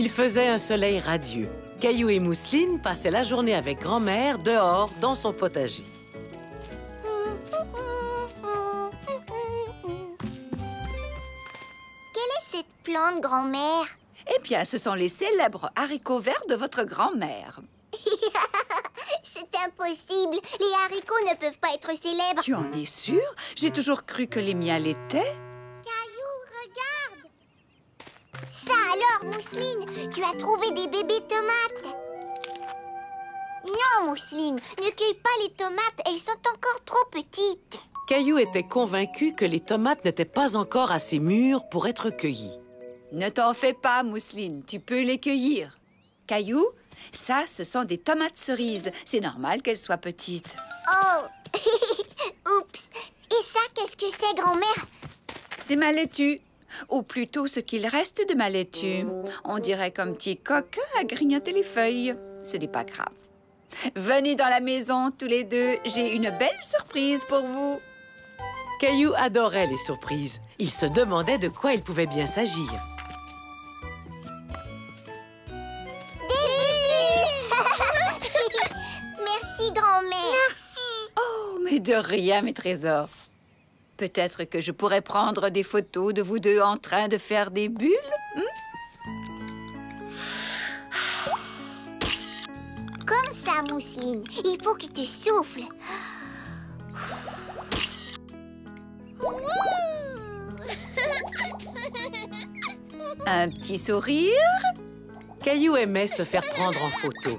Il faisait un soleil radieux. Caillou et Mousseline passaient la journée avec grand-mère dehors dans son potager. Quelle est cette plante, grand-mère? Eh bien, ce sont les célèbres haricots verts de votre grand-mère. C'est impossible. Les haricots ne peuvent pas être célèbres. Tu en es sûre? J'ai toujours cru que les miens l'étaient. Caillou, regarde! Ça alors, Mousseline, tu as trouvé des bébés tomates. Non, Mousseline, ne cueille pas les tomates, elles sont encore trop petites. Caillou était convaincu que les tomates n'étaient pas encore assez mûres pour être cueillies. Ne t'en fais pas, Mousseline, tu peux les cueillir. Caillou, ça, ce sont des tomates cerises. C'est normal qu'elles soient petites. Oh! Oups! Et ça, qu'est-ce que c'est, grand-mère? C'est ma laitue. Ou plutôt ce qu'il reste de ma laitue. On dirait qu'un petit coquin a grignoté les feuilles. Ce n'est pas grave. Venez dans la maison, tous les deux. J'ai une belle surprise pour vous. Caillou adorait les surprises. Il se demandait de quoi il pouvait bien s'agir. Merci, grand-mère. Merci. Oh, mais de rien, mes trésors. Peut-être que je pourrais prendre des photos de vous deux en train de faire des bulles. Comme ça, Mousseline. Il faut que tu souffles. Un petit sourire. Caillou aimait se faire prendre en photo.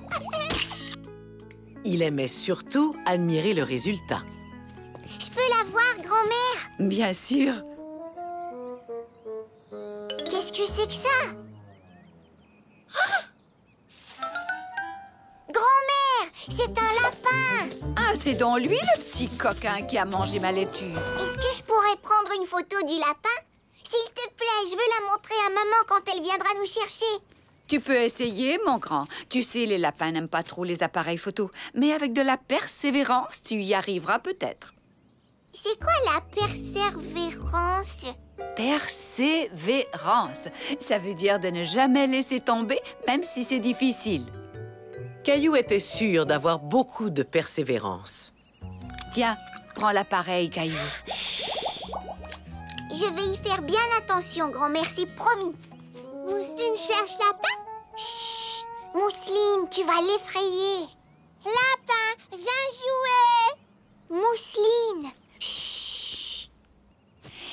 Il aimait surtout admirer le résultat. Je peux la voir, grand-mère? Bien sûr. Qu'est-ce que c'est que ça? Grand-mère, c'est un lapin! Ah, c'est donc lui, le petit coquin qui a mangé ma laitue. Est-ce que je pourrais prendre une photo du lapin? S'il te plaît, je veux la montrer à maman quand elle viendra nous chercher. Tu peux essayer, mon grand. Tu sais, les lapins n'aiment pas trop les appareils photo. Mais avec de la persévérance, tu y arriveras peut-être. C'est quoi la persévérance? Persévérance. Ça veut dire de ne jamais laisser tomber, même si c'est difficile. Caillou était sûr d'avoir beaucoup de persévérance. Tiens, prends l'appareil, Caillou. Je vais y faire bien attention, grand-mère, c'est promis. Mousseline cherche lapin? Chut! Mousseline, tu vas l'effrayer. Lapin, viens jouer! Mousseline! Chut!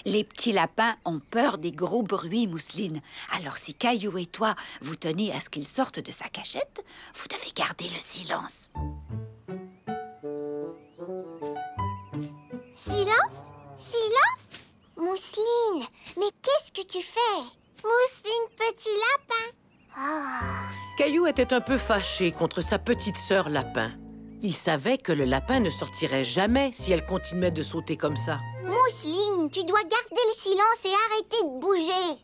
Les petits lapins ont peur des gros bruits, Mousseline. Alors si Caillou et toi, vous tenez à ce qu'il sorte de sa cachette, vous devez garder le silence. Silence? Silence? Mousseline, mais qu'est-ce que tu fais? Mousseline, petit lapin. Oh. Caillou était un peu fâché contre sa petite sœur lapin. Il savait que le lapin ne sortirait jamais si elle continuait de sauter comme ça. Mousseline, tu dois garder le silence et arrêter de bouger.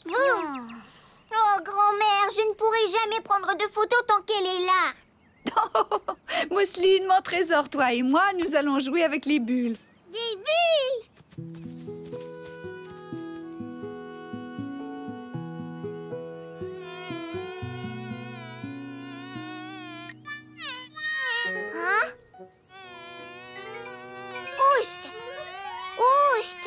Boum! Oh, grand-mère, je ne pourrai jamais prendre de photos tant qu'elle est là. Mousseline, mon trésor, toi et moi, nous allons jouer avec les bulles. Des bulles! Hein? Oust! Oust!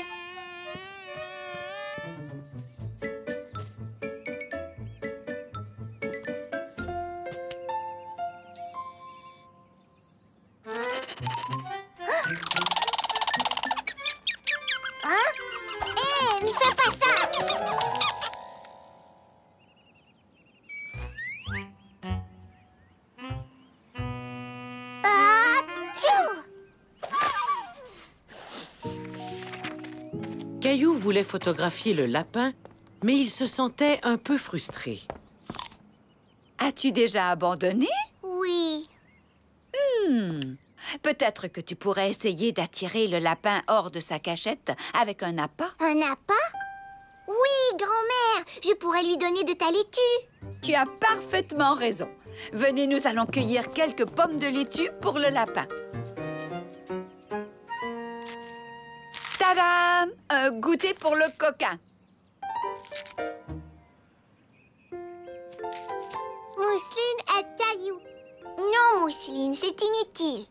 Hein? Hé, ne fais pas ça! Tchou! Caillou voulait photographier le lapin, mais il se sentait un peu frustré. As-tu déjà abandonné? Oui. Peut-être que tu pourrais essayer d'attirer le lapin hors de sa cachette avec un appât. Un appât? Oui, grand-mère, je pourrais lui donner de ta laitue. Tu as parfaitement raison. Venez, nous allons cueillir quelques pommes de laitue pour le lapin. Madame, un goûter pour le coquin. Mousseline aide Caillou. Non, Mousseline, c'est inutile.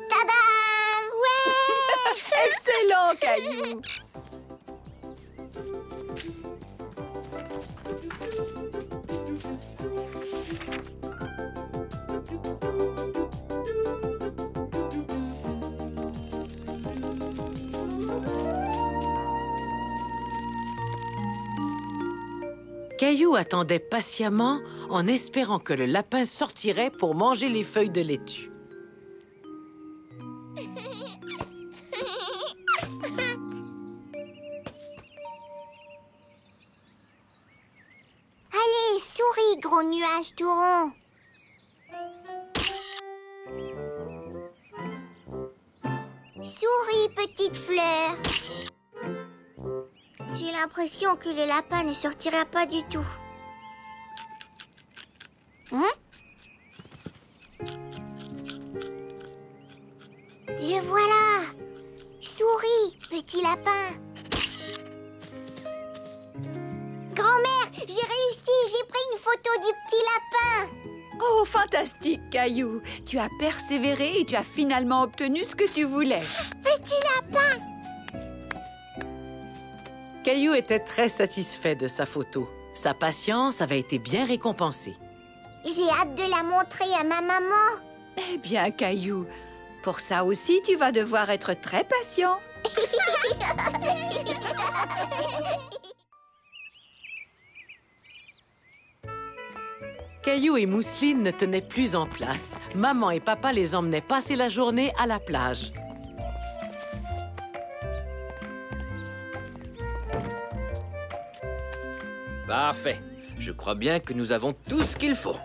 Tadam! Ouais! Excellent, Caillou. Caillou attendait patiemment en espérant que le lapin sortirait pour manger les feuilles de laitue. Allez, souris, gros nuage tout rond. Souris, petite fleur. J'ai l'impression que le lapin ne sortira pas du tout. Hein? Le voilà! Souris, petit lapin. Grand-mère, j'ai réussi, j'ai pris une photo du petit lapin. Oh, fantastique, Caillou. Tu as persévéré et tu as finalement obtenu ce que tu voulais. Petit lapin! Caillou était très satisfait de sa photo. Sa patience avait été bien récompensée. J'ai hâte de la montrer à ma maman. Eh bien, Caillou, pour ça aussi, tu vas devoir être très patient. Caillou et Mousseline ne tenaient plus en place. Maman et papa les emmenaient passer la journée à la plage. Parfait. Je crois bien que nous avons tout ce qu'il faut.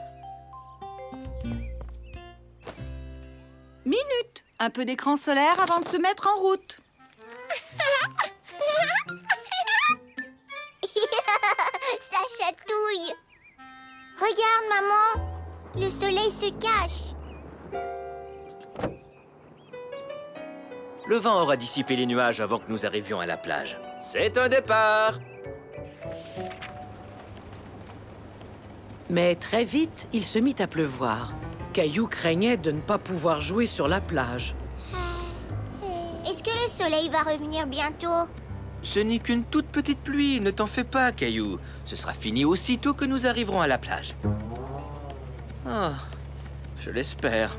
Minute. Un peu d'écran solaire avant de se mettre en route. Ça chatouille. Regarde, maman. Le soleil se cache. Le vent aura dissipé les nuages avant que nous arrivions à la plage. C'est un départ! Mais très vite, il se mit à pleuvoir. Caillou craignait de ne pas pouvoir jouer sur la plage. Est-ce que le soleil va revenir bientôt? Ce n'est qu'une toute petite pluie, ne t'en fais pas, Caillou. Ce sera fini aussitôt que nous arriverons à la plage. Ah, je l'espère.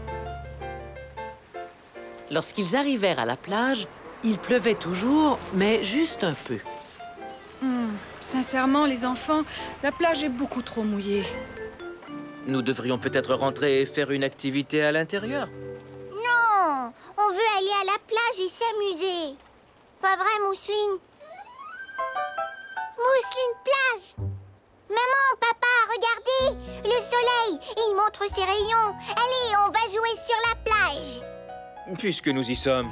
Lorsqu'ils arrivèrent à la plage, il pleuvait toujours, mais juste un peu. Sincèrement, les enfants, la plage est beaucoup trop mouillée. Nous devrions peut-être rentrer et faire une activité à l'intérieur. Non, on veut aller à la plage et s'amuser. Pas vrai, Mousseline? Mousseline plage! Maman, papa, regardez! Le soleil, il montre ses rayons. Allez, on va jouer sur la plage. Puisque nous y sommes.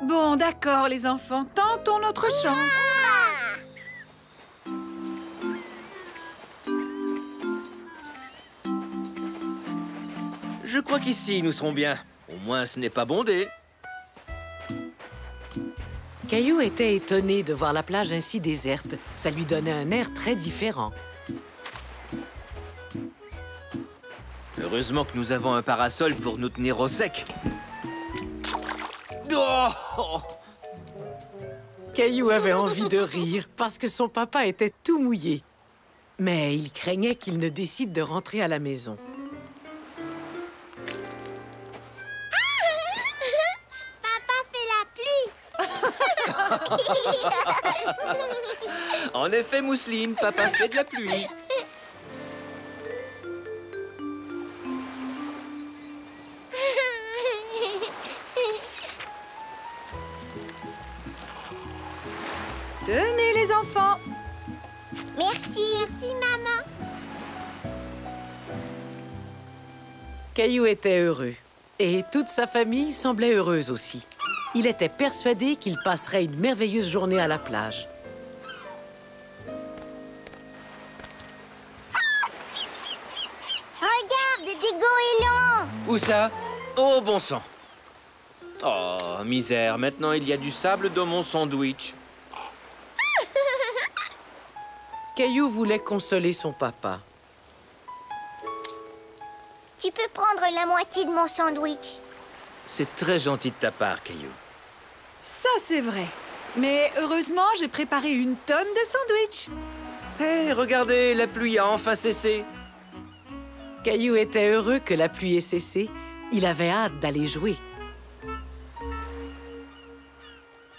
Bon, d'accord, les enfants, tentons notre chance. Ah! Je crois qu'ici, nous serons bien. Au moins, ce n'est pas bondé. Caillou était étonné de voir la plage ainsi déserte. Ça lui donnait un air très différent. Heureusement que nous avons un parasol pour nous tenir au sec. Oh! Caillou avait envie de rire parce que son papa était tout mouillé. Mais il craignait qu'il ne décide de rentrer à la maison. En effet, Mousseline, papa fait de la pluie. Tenez, les enfants. Merci, merci, maman. Caillou était heureux. Et toute sa famille semblait heureuse aussi. Il était persuadé qu'il passerait une merveilleuse journée à la plage. Regarde, des Où ça? Oh, bon sang! Oh, misère, maintenant il y a du sable dans mon sandwich. Caillou voulait consoler son papa. Tu peux prendre la moitié de mon sandwich. C'est très gentil de ta part, Caillou. Ça, c'est vrai. Mais heureusement, j'ai préparé une tonne de sandwichs. Hé, regardez, la pluie a enfin cessé. Caillou était heureux que la pluie ait cessé. Il avait hâte d'aller jouer.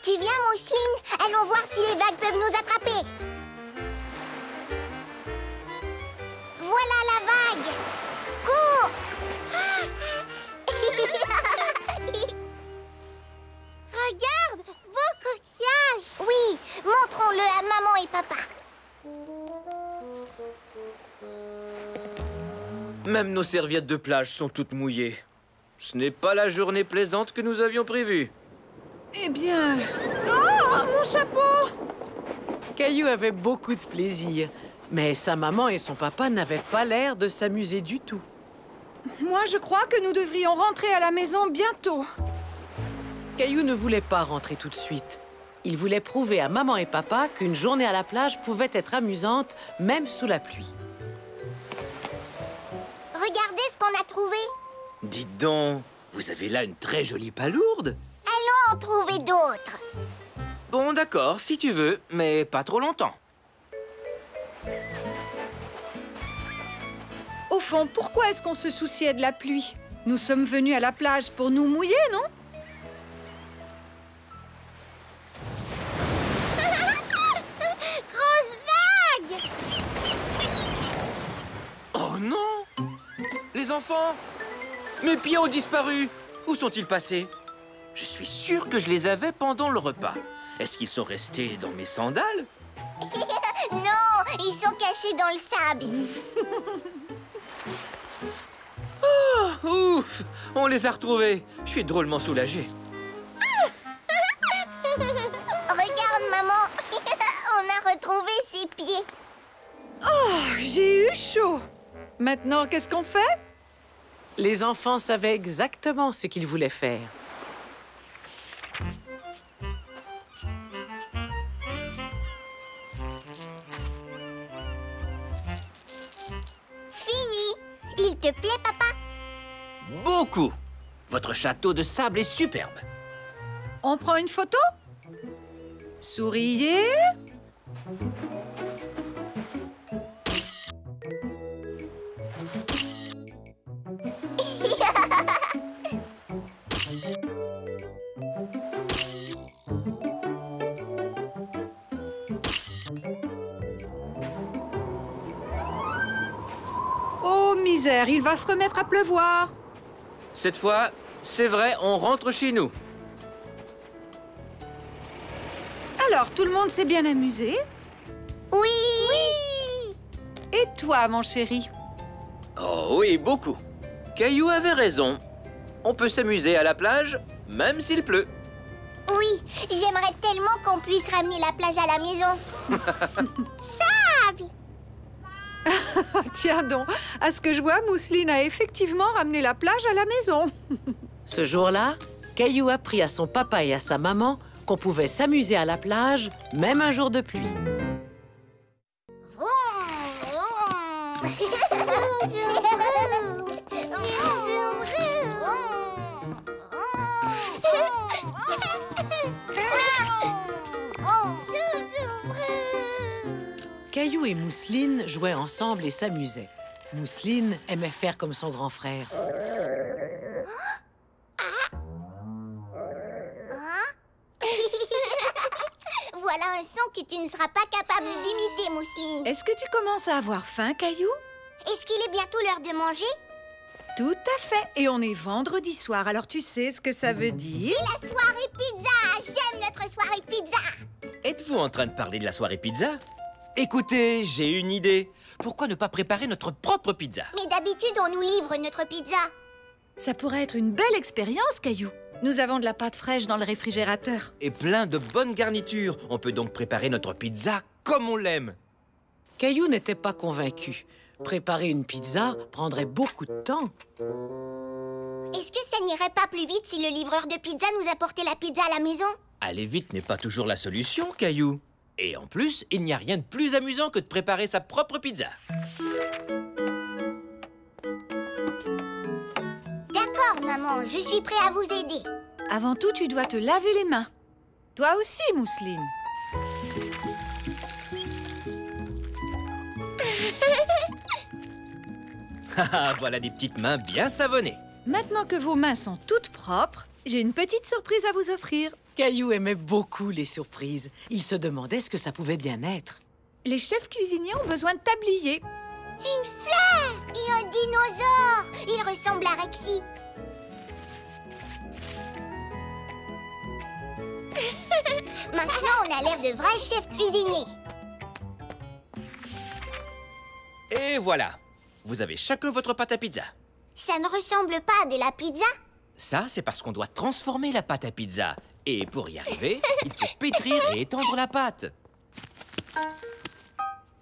Tu viens, Mousseline? Allons voir si les vagues peuvent nous attraper. Voilà la vague. Cours! Regarde, beau coquillage. Oui, montrons-le à maman et papa. Même nos serviettes de plage sont toutes mouillées. Ce n'est pas la journée plaisante que nous avions prévue. Eh bien... Oh, mon chapeau! Caillou avait beaucoup de plaisir, mais sa maman et son papa n'avaient pas l'air de s'amuser du tout. Moi, je crois que nous devrions rentrer à la maison bientôt. Caillou ne voulait pas rentrer tout de suite. Il voulait prouver à maman et papa qu'une journée à la plage pouvait être amusante, même sous la pluie. Regardez ce qu'on a trouvé. Dites donc, vous avez là une très jolie palourde. Allons en trouver d'autres. Bon, d'accord, si tu veux, mais pas trop longtemps. Au fond, pourquoi est-ce qu'on se souciait de la pluie? Nous sommes venus à la plage pour nous mouiller, non? Grosse vague! Oh non! Les enfants! Mes pieds ont disparu! Où sont-ils passés? Je suis sûr que je les avais pendant le repas. Est-ce qu'ils sont restés dans mes sandales? Non, ils sont cachés dans le sable. Ouf! On les a retrouvés. Je suis drôlement soulagé. Regarde, maman. On a retrouvé ses pieds. Oh, j'ai eu chaud. Maintenant, qu'est-ce qu'on fait? Les enfants savaient exactement ce qu'ils voulaient faire. Fini. Il te plaît, papa? Beaucoup! Votre château de sable est superbe. On prend une photo? Souriez. Oh, misère, il va se remettre à pleuvoir. Cette fois, c'est vrai, on rentre chez nous. Alors, tout le monde s'est bien amusé? Oui. Et toi, mon chéri? Oh oui, beaucoup. Caillou avait raison. On peut s'amuser à la plage, même s'il pleut. Oui, j'aimerais tellement qu'on puisse ramener la plage à la maison. Sable! Tiens donc, à ce que je vois, Mousseline a effectivement ramené la plage à la maison. Ce jour-là, Caillou apprit à son papa et à sa maman qu'on pouvait s'amuser à la plage, même un jour de pluie. Caillou et Mousseline jouaient ensemble et s'amusaient. Mousseline aimait faire comme son grand frère. Voilà un son que tu ne seras pas capable d'imiter, Mousseline. Est-ce que tu commences à avoir faim, Caillou? Est-ce qu'il est bientôt l'heure de manger? Tout à fait. Et on est vendredi soir, alors tu sais ce que ça veut dire? La soirée pizza! J'aime notre soirée pizza! Êtes-vous en train de parler de la soirée pizza? Écoutez, j'ai une idée. Pourquoi ne pas préparer notre propre pizza? Mais d'habitude, on nous livre notre pizza. Ça pourrait être une belle expérience, Caillou. Nous avons de la pâte fraîche dans le réfrigérateur. Et plein de bonnes garnitures. On peut donc préparer notre pizza comme on l'aime. Caillou n'était pas convaincu. Préparer une pizza prendrait beaucoup de temps. Est-ce que ça n'irait pas plus vite si le livreur de pizza nous apportait la pizza à la maison? Aller vite n'est pas toujours la solution, Caillou. Et en plus, il n'y a rien de plus amusant que de préparer sa propre pizza. D'accord, maman, je suis prêt à vous aider. Avant tout, tu dois te laver les mains. Toi aussi, Mousseline. Voilà des petites mains bien savonnées. Maintenant que vos mains sont toutes propres, j'ai une petite surprise à vous offrir. Caillou aimait beaucoup les surprises. Il se demandait ce que ça pouvait bien être. Les chefs cuisiniers ont besoin de tabliers. Une fleur et un dinosaure. Il ressemble à Rexy. Maintenant, on a l'air de vrais chefs cuisiniers. Et voilà. Vous avez chacun votre pâte à pizza. Ça ne ressemble pas à de la pizza. Ça, c'est parce qu'on doit transformer la pâte à pizza. Et pour y arriver, il faut pétrir et étendre la pâte.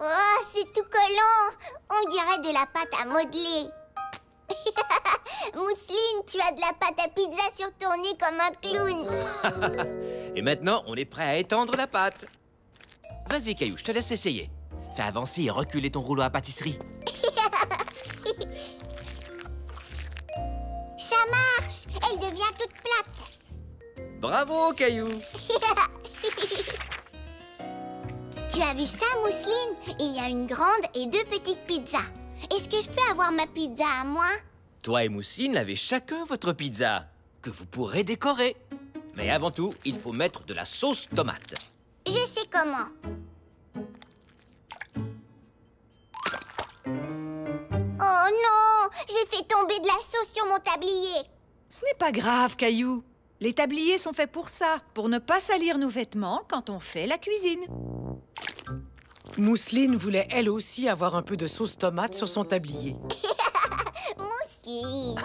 Oh, c'est tout collant. On dirait de la pâte à modeler. Mousseline, tu as de la pâte à pizza sur ton nez comme un clown. Et maintenant, on est prêt à étendre la pâte. Vas-y, Caillou, je te laisse essayer. Fais avancer et reculer ton rouleau à pâtisserie. Ça marche. Elle devient toute plate. Bravo, Caillou. Tu as vu ça, Mousseline? Il y a une grande et deux petites pizzas. Est-ce que je peux avoir ma pizza à moi? Toi et Mousseline avez chacun votre pizza, que vous pourrez décorer. Mais avant tout, il faut mettre de la sauce tomate. Je sais comment. Oh non! J'ai fait tomber de la sauce sur mon tablier. Ce n'est pas grave, Caillou. Les tabliers sont faits pour ça, pour ne pas salir nos vêtements quand on fait la cuisine. Mousseline voulait elle aussi avoir un peu de sauce tomate sur son tablier. Mousseline.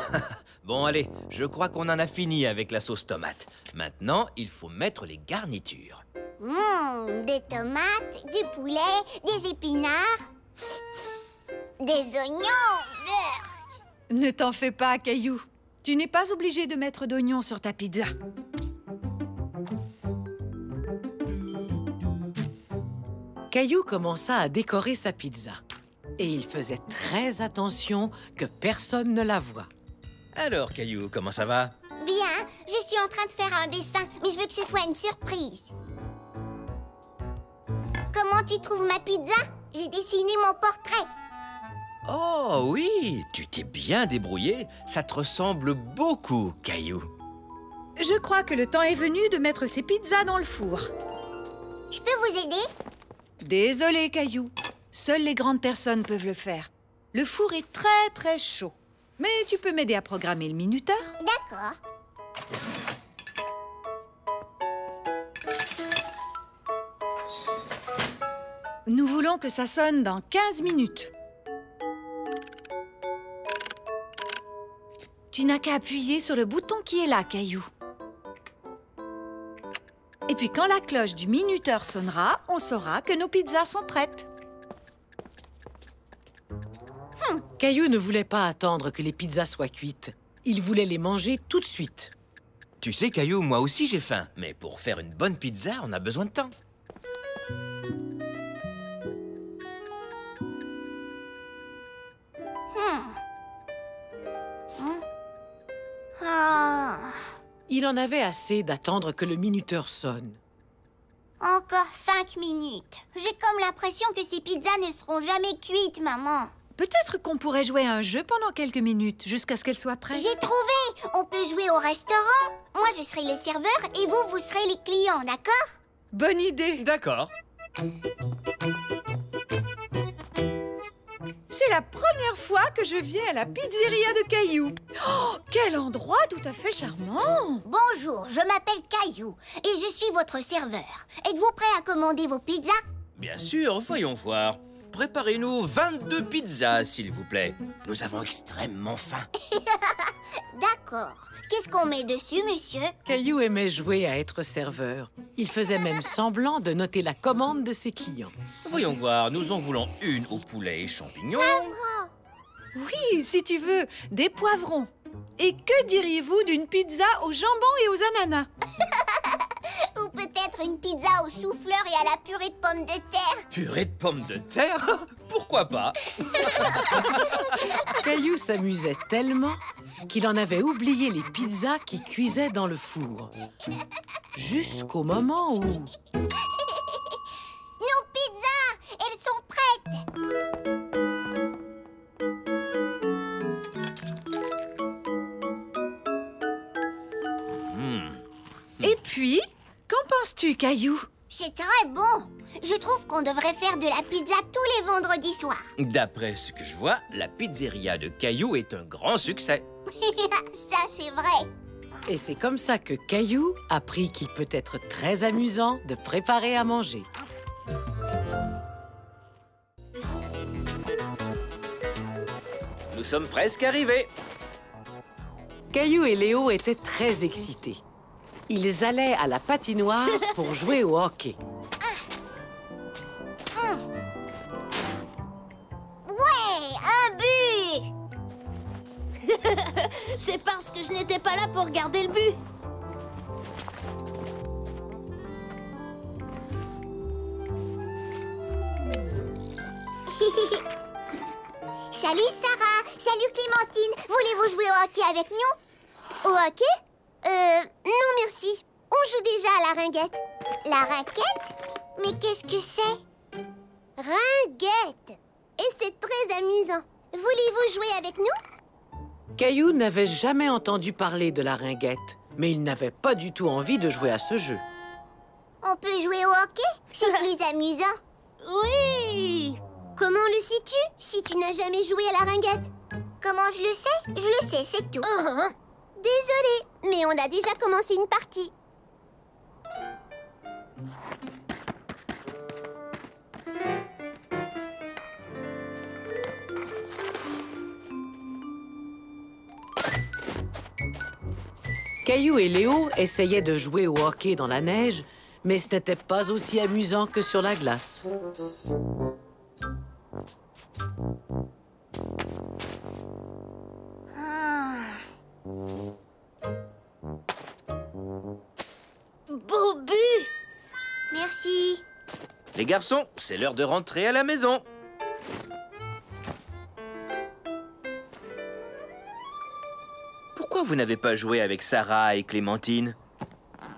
Bon, allez, je crois qu'on en a fini avec la sauce tomate. Maintenant, il faut mettre les garnitures. Des tomates, du poulet, des épinards, des oignons. Ne t'en fais pas, Caillou. Tu n'es pas obligé de mettre d'oignons sur ta pizza. Caillou commença à décorer sa pizza. Et il faisait très attention que personne ne la voie. Alors, Caillou, comment ça va? Bien, je suis en train de faire un dessin, mais je veux que ce soit une surprise. Comment tu trouves ma pizza? J'ai dessiné mon portrait. Oh oui, tu t'es bien débrouillé. Ça te ressemble beaucoup, Caillou. Je crois que le temps est venu de mettre ces pizzas dans le four. Je peux vous aider? Désolé, Caillou. Seules les grandes personnes peuvent le faire. Le four est très, très chaud. Mais tu peux m'aider à programmer le minuteur? D'accord. Nous voulons que ça sonne dans 15 minutes. Tu n'as qu'à appuyer sur le bouton qui est là, Caillou. Et puis quand la cloche du minuteur sonnera, on saura que nos pizzas sont prêtes. Caillou ne voulait pas attendre que les pizzas soient cuites. Il voulait les manger tout de suite. Tu sais, Caillou, moi aussi j'ai faim. Mais pour faire une bonne pizza, on a besoin de temps. Il en avait assez d'attendre que le minuteur sonne. Encore 5 minutes. J'ai comme l'impression que ces pizzas ne seront jamais cuites, maman. Peut-être qu'on pourrait jouer à un jeu pendant quelques minutes, jusqu'à ce qu'elles soient prêtes. J'ai trouvé! On peut jouer au restaurant. Moi, je serai le serveur et vous serez les clients, d'accord? Bonne idée! D'accord. C'est la première fois que je viens à la pizzeria de Caillou. Oh, quel endroit tout à fait charmant! Bonjour, je m'appelle Caillou et je suis votre serveur. Êtes-vous prêt à commander vos pizzas? Bien sûr, voyons voir. Préparez-nous 22 pizzas, s'il vous plaît. Nous avons extrêmement faim. D'accord. Qu'est-ce qu'on met dessus, monsieur? Caillou aimait jouer à être serveur. Il faisait même semblant de noter la commande de ses clients. Voyons voir, nous en voulons une au poulet et champignons. Oui, si tu veux, des poivrons. Et que diriez-vous d'une pizza au jambon et aux ananas? Ou peut-être une pizza au chou-fleur et à la purée de pommes de terre. Purée de pommes de terre? Pourquoi pas? Caillou s'amusait tellement qu'il en avait oublié les pizzas qui cuisaient dans le four. Jusqu'au moment où... Nos pizzas, elles sont prêtes. Et puis, qu'en penses-tu, Caillou? C'est très bon. Je trouve qu'on devrait faire de la pizza tous les vendredis soirs. D'après ce que je vois, la pizzeria de Caillou est un grand succès. Ça, c'est vrai. Et c'est comme ça que Caillou apprit qu'il peut être très amusant de préparer à manger. Nous sommes presque arrivés. Caillou et Léo étaient très excités. Ils allaient à la patinoire pour jouer au hockey. Ouais, un but. C'est parce que je n'étais pas là pour garder le but. Salut Sarah, salut Clémentine. Voulez-vous jouer au hockey avec nous? Au hockey? Non merci. On joue déjà à la ringuette. La raquette? Mais qu'est-ce que c'est? Ringuette. Et c'est très amusant. Voulez-vous jouer avec nous? Caillou n'avait jamais entendu parler de la ringuette, mais il n'avait pas du tout envie de jouer à ce jeu. On peut jouer au hockey? C'est plus amusant. Oui! Comment le sais-tu si tu n'as jamais joué à la ringuette? Comment je le sais? Je le sais, c'est tout. Désolée, mais on a déjà commencé une partie. Caillou et Léo essayaient de jouer au hockey dans la neige, mais ce n'était pas aussi amusant que sur la glace. Beau but! Merci. Les garçons, c'est l'heure de rentrer à la maison. Pourquoi vous n'avez pas joué avec Sarah et Clémentine?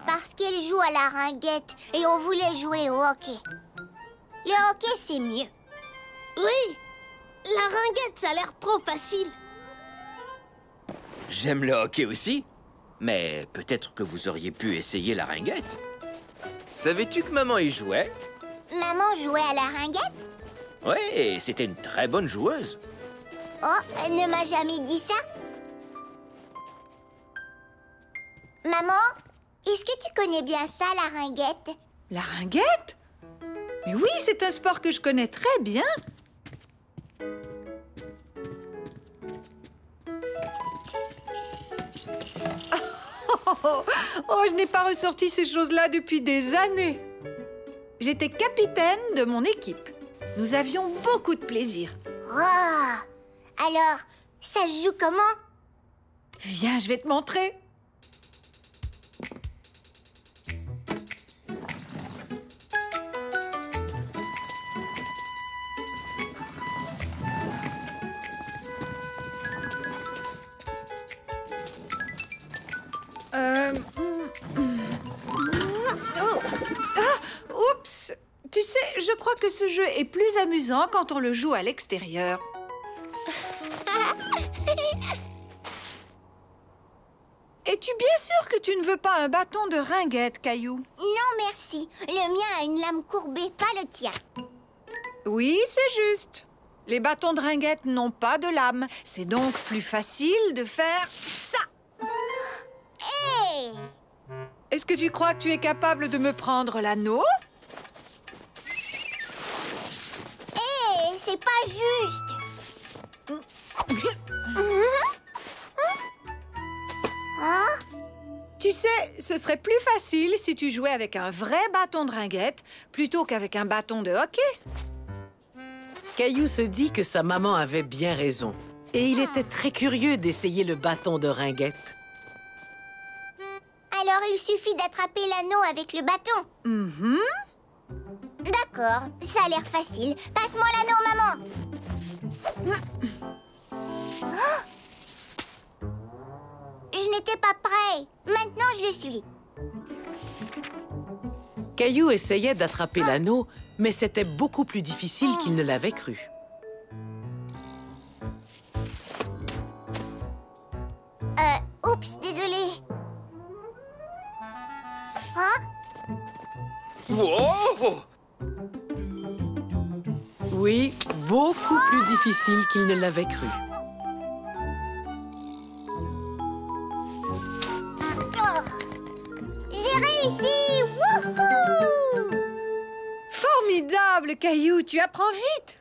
Parce qu'elle joue à la ringuette et on voulait jouer au hockey. Le hockey, c'est mieux. Oui! La ringuette, ça a l'air trop facile. J'aime le hockey aussi, mais peut-être que vous auriez pu essayer la ringuette. Savais-tu que maman y jouait? Maman jouait à la ringuette? Oui, c'était une très bonne joueuse. Oh, elle ne m'a jamais dit ça. Maman, est-ce que tu connais bien ça, la ringuette? La ringuette? Mais oui, c'est un sport que je connais très bien. Oh, je n'ai pas ressorti ces choses-là depuis des années. J'étais capitaine de mon équipe. Nous avions beaucoup de plaisir. Oh, alors, ça se joue comment? Viens, je vais te montrer. Oups! Tu sais, je crois que ce jeu est plus amusant quand on le joue à l'extérieur. Es-tu bien sûr que tu ne veux pas un bâton de ringuette, Caillou? Non, merci. Le mien a une lame courbée, pas le tien. Oui, c'est juste. Les bâtons de ringuette n'ont pas de lame. C'est donc plus facile de faire ça. Hé! Est-ce que tu crois que tu es capable de me prendre l'anneau? Hé, c'est pas juste. Hein? Tu sais, ce serait plus facile si tu jouais avec un vrai bâton de ringuette plutôt qu'avec un bâton de hockey. Caillou se dit que sa maman avait bien raison. Et il était très curieux d'essayer le bâton de ringuette. Alors il suffit d'attraper l'anneau avec le bâton. D'accord, ça a l'air facile. Passe-moi l'anneau, maman. Oh, je n'étais pas prêt. Maintenant, je le suis. Caillou essayait d'attraper l'anneau, mais c'était beaucoup plus difficile qu'il ne l'avait cru. Oups, désolé. Hein? Wow! Oui, beaucoup plus difficile qu'il ne l'avait cru. Oh, j'ai réussi! Wouhou! Formidable, Caillou, tu apprends vite.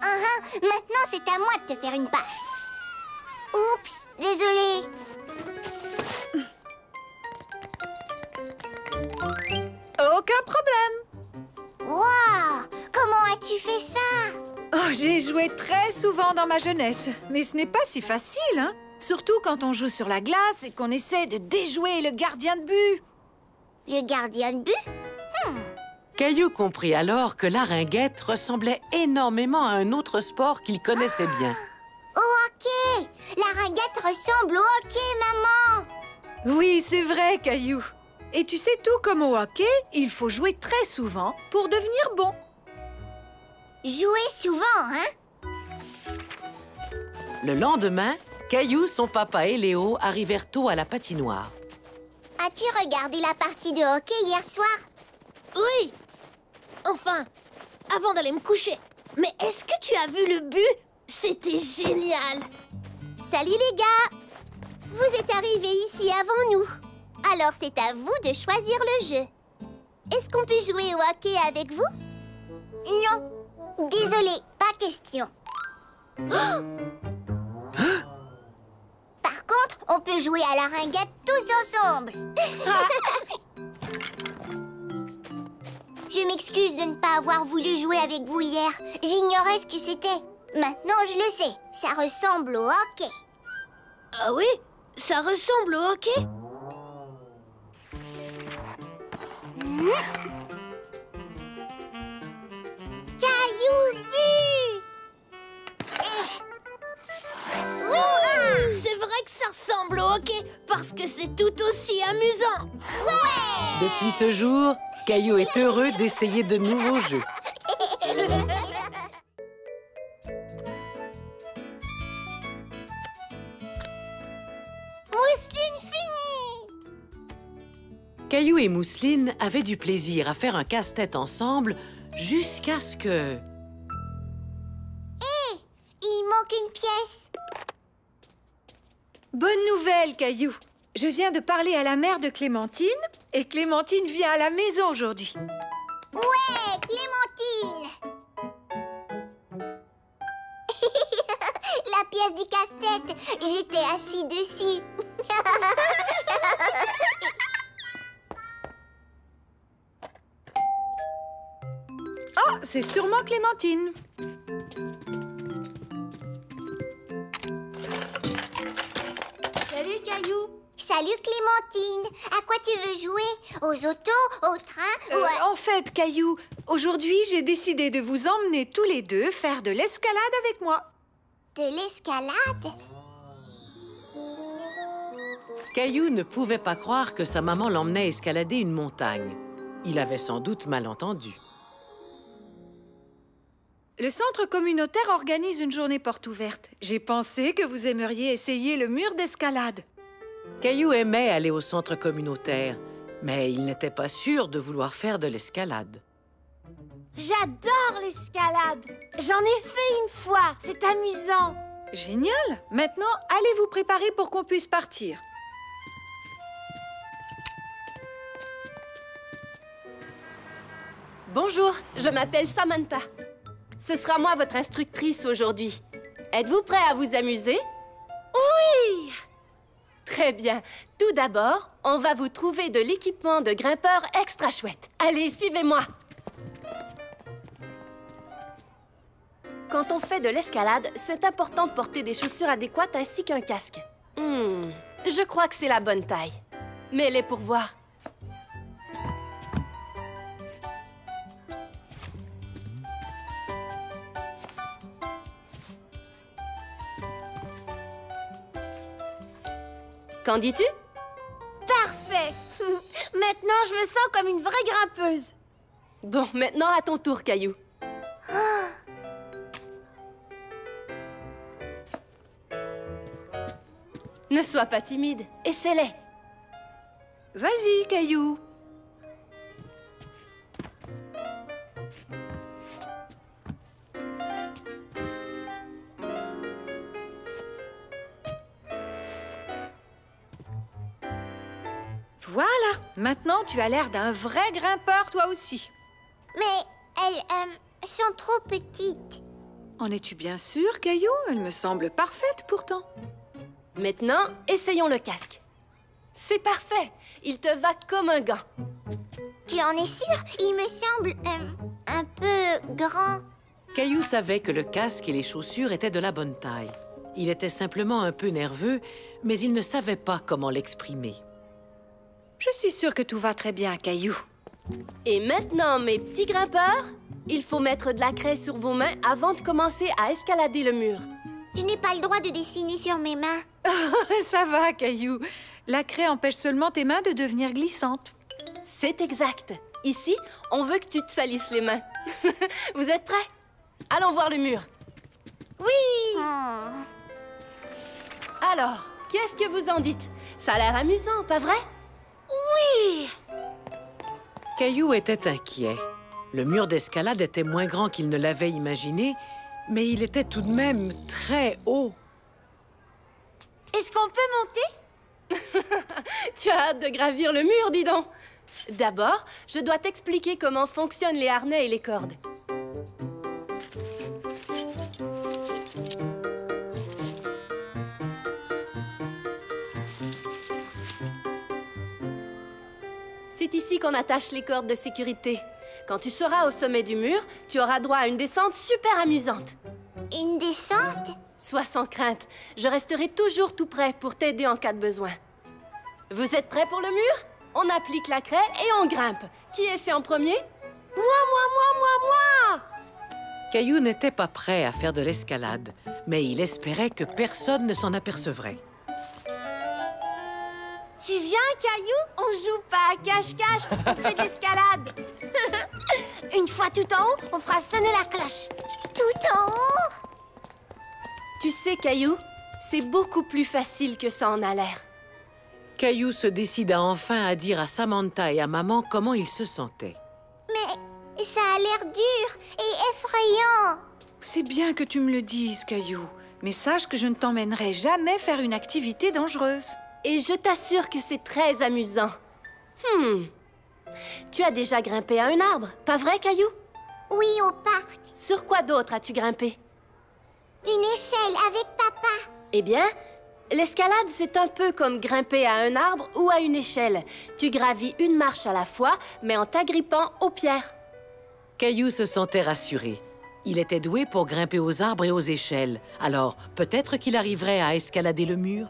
Maintenant, c'est à moi de te faire une passe. Oups, désolé. Aucun problème. Waouh! Comment as-tu fait ça? Oh, j'ai joué très souvent dans ma jeunesse, mais ce n'est pas si facile, hein? Surtout quand on joue sur la glace et qu'on essaie de déjouer le gardien de but. Le gardien de but? Caillou comprit alors que la ringuette ressemblait énormément à un autre sport qu'il connaissait bien. Au hockey! La ringuette ressemble au hockey, maman! Oui, c'est vrai, Caillou. Et tu sais, tout comme au hockey, il faut jouer très souvent pour devenir bon. Jouer souvent, hein? Le lendemain, Caillou, son papa et Léo arrivèrent tôt à la patinoire. As-tu regardé la partie de hockey hier soir? Oui. Enfin, avant d'aller me coucher. Mais est-ce que tu as vu le but? C'était génial. Salut les gars! Vous êtes arrivés ici avant nous. Alors c'est à vous de choisir le jeu. Est-ce qu'on peut jouer au hockey avec vous? Non. Désolé, pas question. Par contre, on peut jouer à la ringuette tous ensemble. Je m'excuse de ne pas avoir voulu jouer avec vous hier. J'ignorais ce que c'était. Maintenant, je le sais. Ça ressemble au hockey. Ah oui? Ça ressemble au hockey? Caillou but! Oui! C'est vrai que ça ressemble au hockey parce que c'est tout aussi amusant. Depuis ce jour, Caillou est heureux d'essayer de nouveaux jeux. Mousseline finie! Caillou et Mousseline avaient du plaisir à faire un casse-tête ensemble jusqu'à ce que... Il manque une pièce. Bonne nouvelle, Caillou. Je viens de parler à la mère de Clémentine et Clémentine vient à la maison aujourd'hui. Ouais, Clémentine! La pièce du casse-tête, j'étais assis dessus. Oh, c'est sûrement Clémentine. Salut, Caillou. Salut, Clémentine. À quoi tu veux jouer? Aux autos, au train ou à... En fait, Caillou, aujourd'hui, j'ai décidé de vous emmener tous les deux faire de l'escalade avec moi. De l'escalade? Caillou ne pouvait pas croire que sa maman l'emmenait escalader une montagne. Il avait sans doute mal entendu. Le centre communautaire organise une journée porte ouverte. J'ai pensé que vous aimeriez essayer le mur d'escalade. Caillou aimait aller au centre communautaire, mais il n'était pas sûr de vouloir faire de l'escalade. J'adore l'escalade. J'en ai fait une fois. C'est amusant. Génial! Maintenant, allez vous préparer pour qu'on puisse partir. Bonjour, je m'appelle Samantha. Ce sera moi votre instructrice aujourd'hui. Êtes-vous prêt à vous amuser? Oui! Très bien. Tout d'abord, on va vous trouver de l'équipement de grimpeur extra chouette. Allez, suivez-moi. quand on fait de l'escalade, c'est important de porter des chaussures adéquates ainsi qu'un casque. Je crois que c'est la bonne taille. Mets-les pour voir. Qu'en dis-tu? Parfait. Maintenant, je me sens comme une vraie grimpeuse. Bon, maintenant à ton tour, Caillou. Ne sois pas timide, essaie-les. Vas-y, Caillou. Voilà, maintenant tu as l'air d'un vrai grimpeur toi aussi. Mais elles sont trop petites. En es-tu bien sûr, Caillou? Elle me semble parfaite pourtant. Maintenant, essayons le casque. C'est parfait, il te va comme un gant. Tu en es sûr? Il me semble un peu grand. Caillou savait que le casque et les chaussures étaient de la bonne taille. Il était simplement un peu nerveux, mais il ne savait pas comment l'exprimer. Je suis sûre que tout va très bien, Caillou. Et maintenant, mes petits grimpeurs, il faut mettre de la craie sur vos mains avant de commencer à escalader le mur. Je n'ai pas le droit de dessiner sur mes mains. Ça va, Caillou. La craie empêche seulement tes mains de devenir glissantes. C'est exact. Ici, on veut que tu te salisses les mains. Vous êtes prêts? Allons voir le mur. Oui! Alors, qu'est-ce que vous en dites? Ça a l'air amusant, pas vrai? Oui! Caillou était inquiet. Le mur d'escalade était moins grand qu'il ne l'avait imaginé, mais il était tout de même très haut. Est-ce qu'on peut monter? Tu as hâte de gravir le mur, dis donc. D'abord, je dois t'expliquer comment fonctionnent les harnais et les cordes. C'est ici qu'on attache les cordes de sécurité. Quand tu seras au sommet du mur, tu auras droit à une descente super amusante. Une descente? Sois sans crainte, je resterai toujours tout prêt pour t'aider en cas de besoin. Vous êtes prêts pour le mur? On applique la craie et on grimpe. Qui essaie en premier? Moi! Caillou n'était pas prêt à faire de l'escalade, mais il espérait que personne ne s'en apercevrait. Tu viens, Caillou? On joue pas à cache-cache, on fait de l'escalade. Une fois tout en haut, on fera sonner la cloche. Tout en haut? Tu sais, Caillou, c'est beaucoup plus facile que ça en a l'air. Caillou se décida enfin à dire à Samantha et à maman comment il se sentait. Mais ça a l'air dur et effrayant. C'est bien que tu me le dises, Caillou. Mais sache que je ne t'emmènerai jamais faire une activité dangereuse. Et je t'assure que c'est très amusant. Tu as déjà grimpé à un arbre, pas vrai, Caillou? Oui, au parc. Sur quoi d'autre as-tu grimpé? Une échelle avec papa. Eh bien, l'escalade, c'est un peu comme grimper à un arbre ou à une échelle. Tu gravis une marche à la fois, mais en t'agrippant aux pierres. Caillou se sentait rassuré. Il était doué pour grimper aux arbres et aux échelles. Alors, peut-être qu'il arriverait à escalader le mur.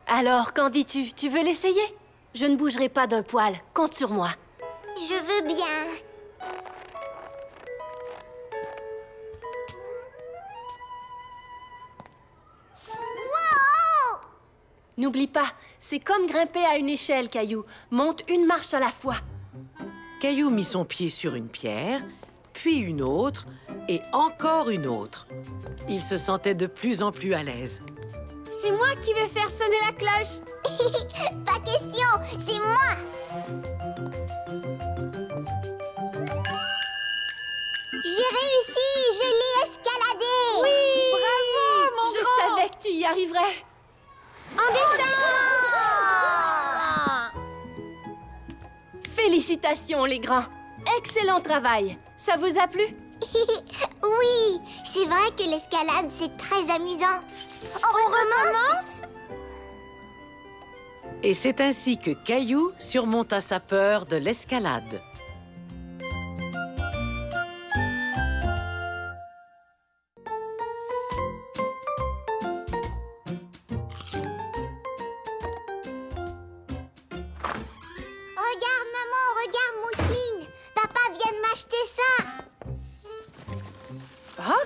Alors, qu'en dis-tu? Tu veux l'essayer? Je ne bougerai pas d'un poil. Compte sur moi. Je veux bien. Wow! N'oublie pas, c'est comme grimper à une échelle, Caillou. Monte une marche à la fois. Caillou mit son pied sur une pierre, puis une autre, et encore une autre. Il se sentait de plus en plus à l'aise. C'est moi qui vais faire sonner la cloche. Pas question, c'est moi. J'ai réussi, je l'ai escaladé. Oui! Bravo, mon Je grand! savais que tu y arriverais. En descend! Félicitations, les grands. Excellent travail. Ça vous a plu? Oui, c'est vrai que l'escalade, c'est très amusant. On recommence? Et c'est ainsi que Caillou surmonta sa peur de l'escalade.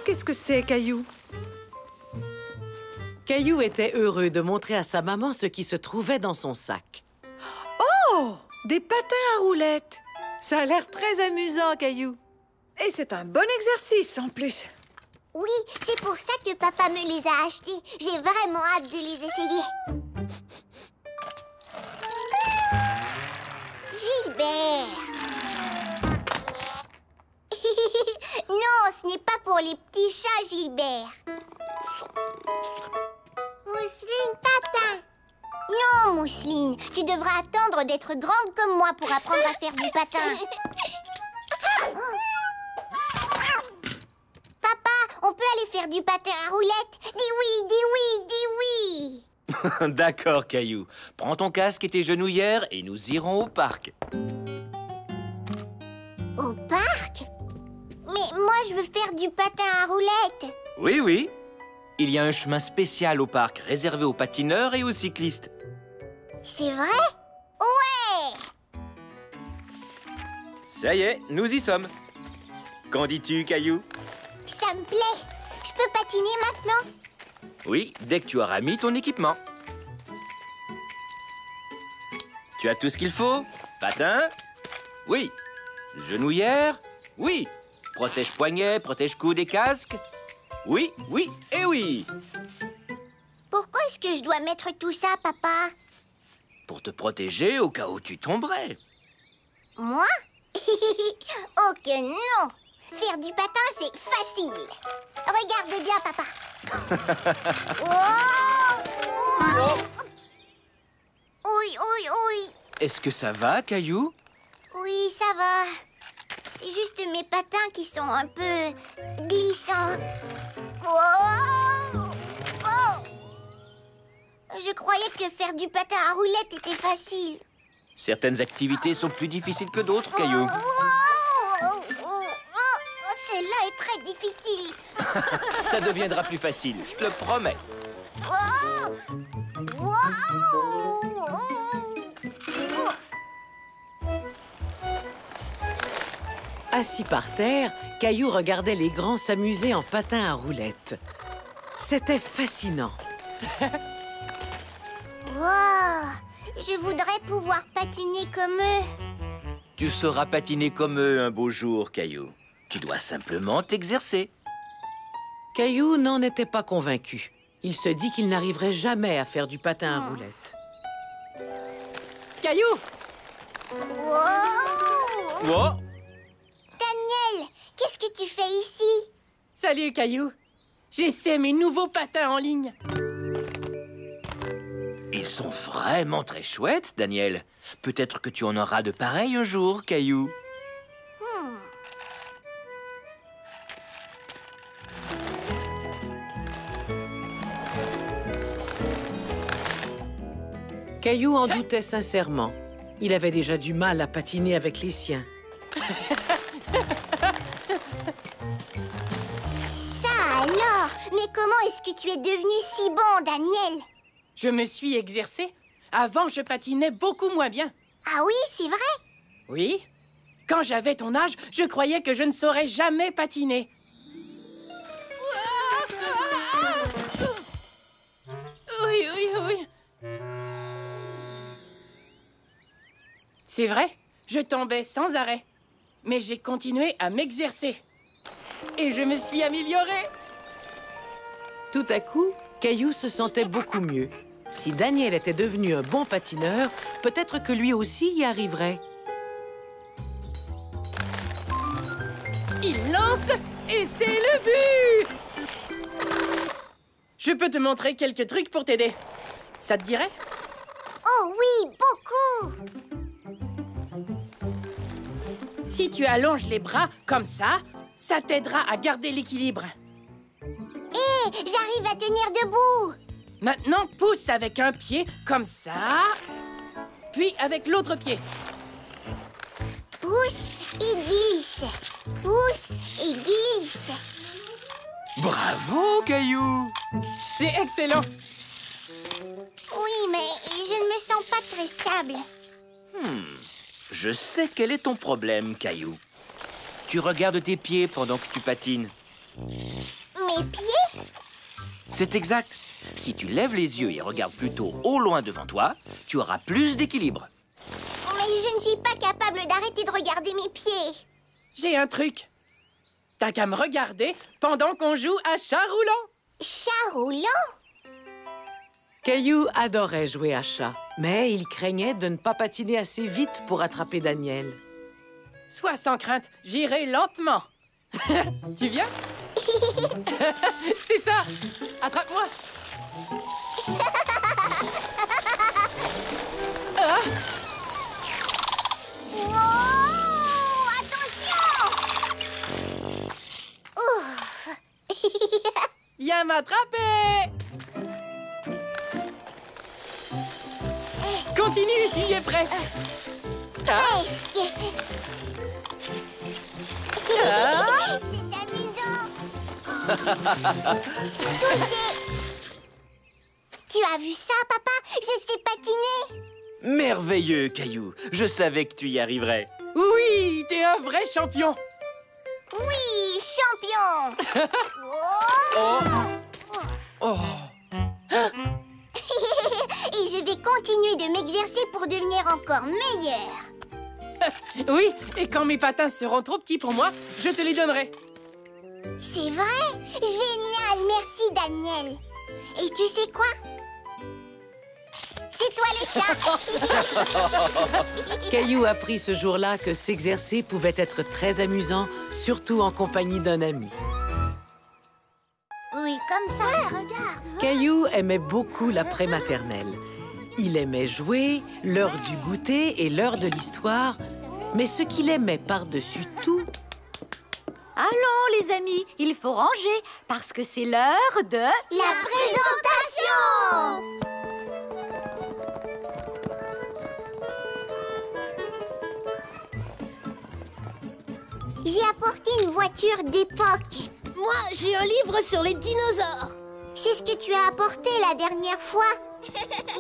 qu'est-ce que c'est, Caillou? Caillou était heureux de montrer à sa maman ce qui se trouvait dans son sac. Oh! Des patins à roulettes! Ça a l'air très amusant, Caillou. Et c'est un bon exercice, en plus. Oui, c'est pour ça que papa me les a achetés. J'ai vraiment hâte de les essayer. Gilbert. Non, ce n'est pas pour les petits chats, Gilbert. Mousseline, patin. Non, Mousseline, tu devras attendre d'être grande comme moi pour apprendre à faire du patin. Papa, on peut aller faire du patin à roulettes? Dis oui, dis oui, dis oui. D'accord, Caillou. Prends ton casque et tes genouillères et nous irons au parc. Au parc? Mais moi, je veux faire du patin à roulettes. Oui, oui. Il y a un chemin spécial au parc, réservé aux patineurs et aux cyclistes. C'est vrai? Ouais! Ça y est, nous y sommes. Qu'en dis-tu, Caillou? Ça me plaît. Je peux patiner maintenant? Oui, dès que tu auras mis ton équipement. Tu as tout ce qu'il faut? Patin? Oui. Genouillère? Oui. Protège-poignet, protège-coude et casque? Oui, oui et oui. Pourquoi est-ce que je dois mettre tout ça, papa? Pour te protéger au cas où tu tomberais. Moi? Oh que non! Faire du patin, c'est facile. Regarde bien, papa. Oh! Oui, oui, oui. Est-ce que ça va, Caillou? Oui, ça va. C'est juste mes patins qui sont un peu glissants. Oh! Oh! Je croyais que faire du patin à roulettes était facile. Certaines activités sont plus difficiles que d'autres, Caillou. Celle-là est très difficile. Ça deviendra plus facile, je te le promets. Assis par terre, Caillou regardait les grands s'amuser en patin à roulettes. C'était fascinant. Wow! Je voudrais pouvoir patiner comme eux. Tu sauras patiner comme eux un beau jour, Caillou. Tu dois simplement t'exercer. Caillou n'en était pas convaincu. Il se dit qu'il n'arriverait jamais à faire du patin à roulettes. Caillou! Wow! Oh! Daniel, qu'est-ce que tu fais ici? Salut, Caillou. J'essaie mes nouveaux patins en ligne. Ils sont vraiment très chouettes, Daniel. Peut-être que tu en auras de pareils un jour, Caillou. Caillou en doutait sincèrement. Il avait déjà du mal à patiner avec les siens. Ça alors? Mais comment est-ce que tu es devenu si bon, Daniel? Je me suis exercé. Avant, je patinais beaucoup moins bien. Ah oui, c'est vrai? Oui. Quand j'avais ton âge, je croyais que je ne saurais jamais patiner. Oui, oui, oui. C'est vrai, je tombais sans arrêt. Mais j'ai continué à m'exercer. Et je me suis améliorée. Tout à coup, Caillou se sentait beaucoup mieux. Si Daniel était devenu un bon patineur, peut-être que lui aussi y arriverait. Il lance et c'est le but! Je peux te montrer quelques trucs pour t'aider. Ça te dirait? Oh oui, beaucoup! Si tu allonges les bras comme ça t'aidera à garder l'équilibre. Hé, j'arrive à tenir debout! Maintenant, pousse avec un pied comme ça, puis avec l'autre pied. Pousse et glisse. Pousse et glisse. Bravo, Caillou! C'est excellent. Oui, mais je ne me sens pas très stable. Je sais quel est ton problème, Caillou. Tu regardes tes pieds pendant que tu patines. Mes pieds? C'est exact. Si tu lèves les yeux et regardes plutôt au loin devant toi, tu auras plus d'équilibre. Mais je ne suis pas capable d'arrêter de regarder mes pieds. J'ai un truc. T'as qu'à me regarder pendant qu'on joue à chat roulant. Chat roulant? Caillou adorait jouer à chat, mais il craignait de ne pas patiner assez vite pour attraper Daniel. Sois sans crainte, j'irai lentement. Tu viens? C'est ça! Attrape-moi! Ah! Oh, attention! Ouf. Viens m'attraper! Continue, tu y es presque! Presque. Ah! C'est amusant. Touché. Tu as vu ça, papa? Je sais patiner. Merveilleux, Caillou. Je savais que tu y arriverais. Oui, t'es un vrai champion! Oui, champion. Oh. Oh. Et je vais continuer de m'exercer pour devenir encore meilleure. Oui, et quand mes patins seront trop petits pour moi, je te les donnerai. C'est vrai? Génial, merci Daniel. Et tu sais quoi? C'est toi le chat. Caillou apprit ce jour-là que s'exercer pouvait être très amusant, surtout en compagnie d'un ami. Oui, comme ça, regarde. Caillou aimait beaucoup la prématernelle. Il aimait jouer, l'heure du goûter et l'heure de l'histoire, mais ce qu'il aimait par-dessus tout, Allons, les amis, il faut ranger, parce que c'est l'heure de... La présentation! J'ai apporté une voiture d'époque. Moi, j'ai un livre sur les dinosaures. C'est ce que tu as apporté la dernière fois.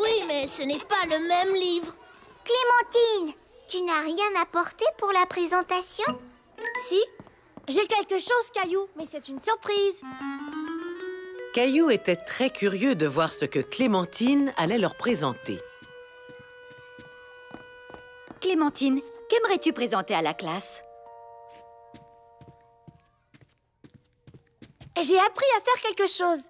Oui, mais ce n'est pas le même livre. Clémentine, tu n'as rien apporté pour la présentation? Si, j'ai quelque chose, Caillou, mais c'est une surprise. Caillou était très curieux de voir ce que Clémentine allait leur présenter. Clémentine, qu'aimerais-tu présenter à la classe? J'ai appris à faire quelque chose.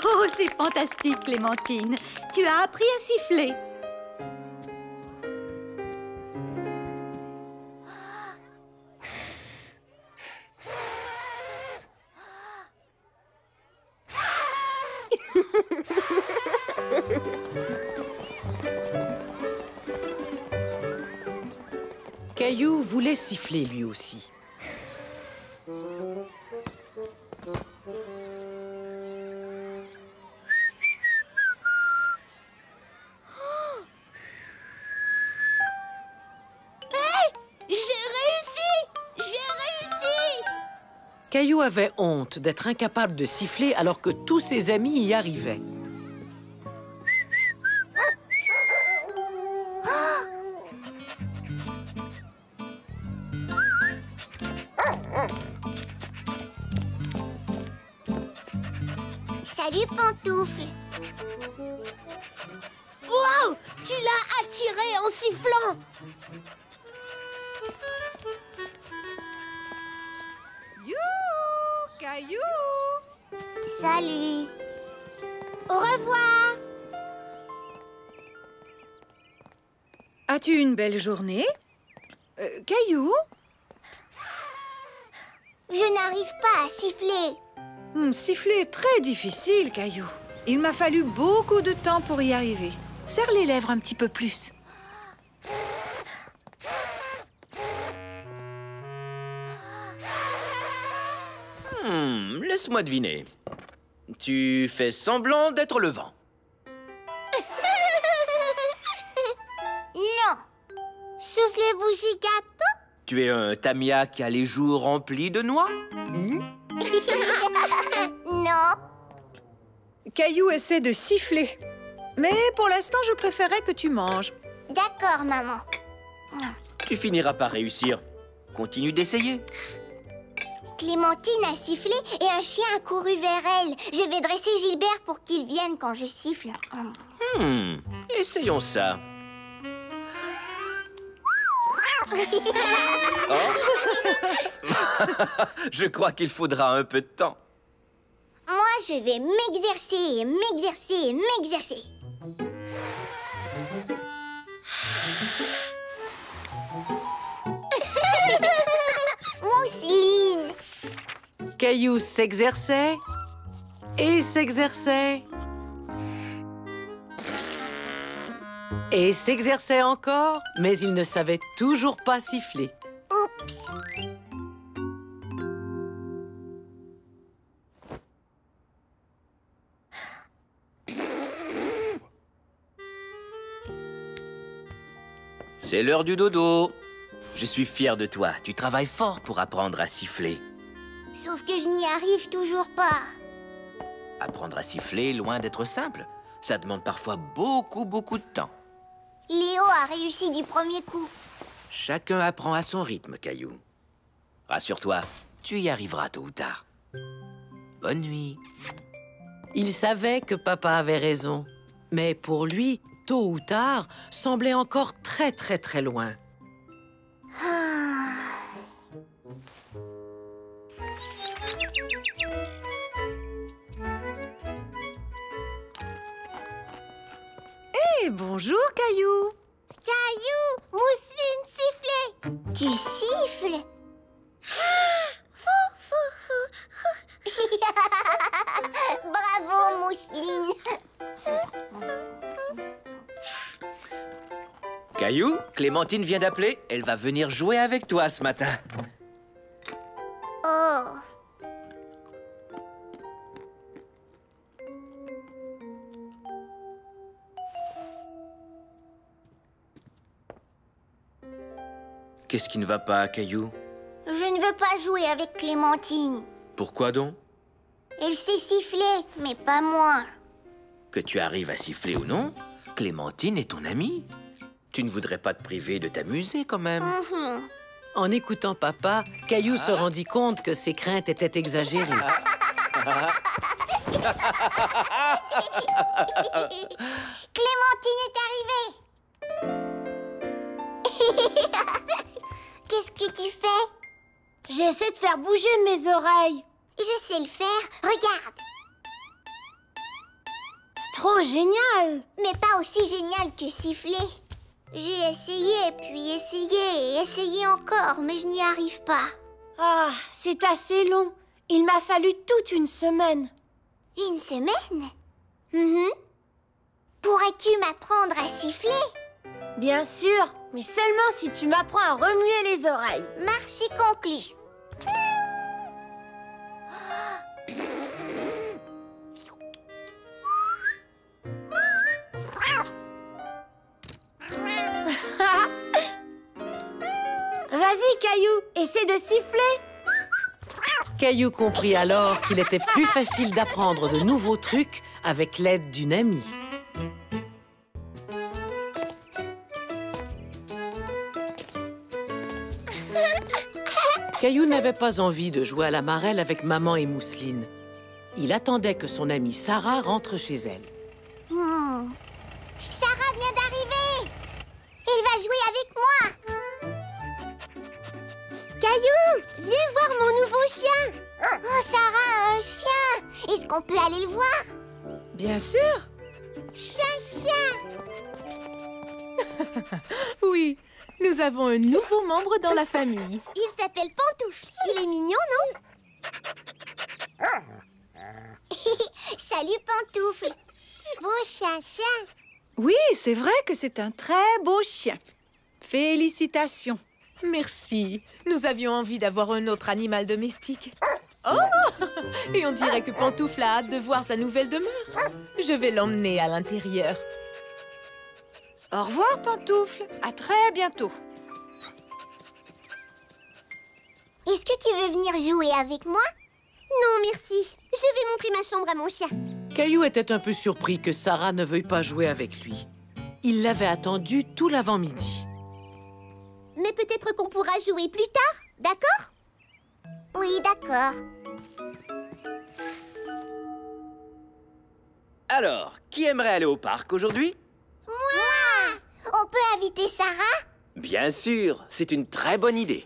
Oh, c'est fantastique, Clémentine. Tu as appris à siffler. Caillou voulait siffler lui aussi. Caillou avait honte d'être incapable de siffler alors que tous ses amis y arrivaient. Salut, Pantoufle. Wow! Tu l'as attiré en sifflant! Youhou, Caillou! Salut. Au revoir. As-tu une belle journée? Caillou? Je n'arrive pas à siffler. Siffler est très difficile, Caillou. Il m'a fallu beaucoup de temps pour y arriver. Serre les lèvres un petit peu plus. Laisse-moi deviner. Tu fais semblant d'être le vent. Non. Soufflez bougie gâteau. Tu es un Tamia qui a les joues remplies de noix? Non. Caillou essaie de siffler. Mais pour l'instant, je préférais que tu manges. D'accord, maman. Tu finiras par réussir. Continue d'essayer. Clémentine a sifflé et un chien a couru vers elle. Je vais dresser Gilbert pour qu'il vienne quand je siffle. Essayons ça. Oh. Je crois qu'il faudra un peu de temps. Moi, je vais m'exercer, m'exercer, m'exercer. Mousseline. Caillou s'exerçait et s'exerçait. Et s'exerçait encore, mais il ne savait toujours pas siffler. Oups. C'est l'heure du dodo. Je suis fier de toi. Tu travailles fort pour apprendre à siffler. Sauf que je n'y arrive toujours pas. Apprendre à siffler, loin d'être simple. Ça demande parfois beaucoup de temps. Léo a réussi du premier coup. Chacun apprend à son rythme, Caillou. Rassure-toi, tu y arriveras tôt ou tard. Bonne nuit. Il savait que papa avait raison. Mais pour lui, tôt ou tard, semblait encore très loin. Eh, bonjour, Caillou. Caillou, Mousseline sifflait. Tu siffles? Bravo, Mousseline. Caillou, Clémentine vient d'appeler. Elle va venir jouer avec toi ce matin. Oh. Qu'est-ce qui ne va pas, Caillou? Je ne veux pas jouer avec Clémentine. Pourquoi donc? Elle sait siffler, mais pas moi. Que tu arrives à siffler ou non, Clémentine est ton amie. Tu ne voudrais pas te priver de t'amuser quand même. En écoutant papa, Caillou se rendit compte que ses craintes étaient exagérées. Clémentine est arrivée. Qu'est-ce que tu fais? J'essaie de faire bouger mes oreilles. Je sais le faire. Regarde. Trop génial. Mais pas aussi génial que siffler. J'ai essayé, puis essayé et essayé encore, mais je n'y arrive pas. Ah, c'est assez long. Il m'a fallu toute une semaine. Une semaine? Mhm. Pourrais-tu m'apprendre à siffler? Bien sûr, mais seulement si tu m'apprends à remuer les oreilles. Marché conclu. Vas-y, Caillou, essaie de siffler. Caillou comprit alors qu'il était plus facile d'apprendre de nouveaux trucs avec l'aide d'une amie. Caillou n'avait pas envie de jouer à la marelle avec maman et Mousseline. Il attendait que son amie Sarah rentre chez elle. Sarah vient d'arriver. Elle va jouer avec moi. Caillou, viens voir mon nouveau chien. Oh, Sarah a un chien. Est-ce qu'on peut aller le voir? Bien sûr. Chien. Oui, nous avons un nouveau membre dans la famille. Il s'appelle Pantoufle. Il est mignon, non? Salut, Pantoufle. Beau chien. Oui, c'est vrai que c'est un très beau chien. Félicitations. Merci. Nous avions envie d'avoir un autre animal domestique. Oh! Et on dirait que Pantoufle a hâte de voir sa nouvelle demeure. Je vais l'emmener à l'intérieur. Au revoir, Pantoufle. À très bientôt. Est-ce que tu veux venir jouer avec moi? Non, merci. Je vais montrer ma chambre à mon chien. Caillou était un peu surpris que Sarah ne veuille pas jouer avec lui. Il l'avait attendu tout l'avant-midi. Mais peut-être qu'on pourra jouer plus tard, d'accord? Oui, d'accord. Alors, qui aimerait aller au parc aujourd'hui? Moi! On peut inviter Sarah? Bien sûr, c'est une très bonne idée.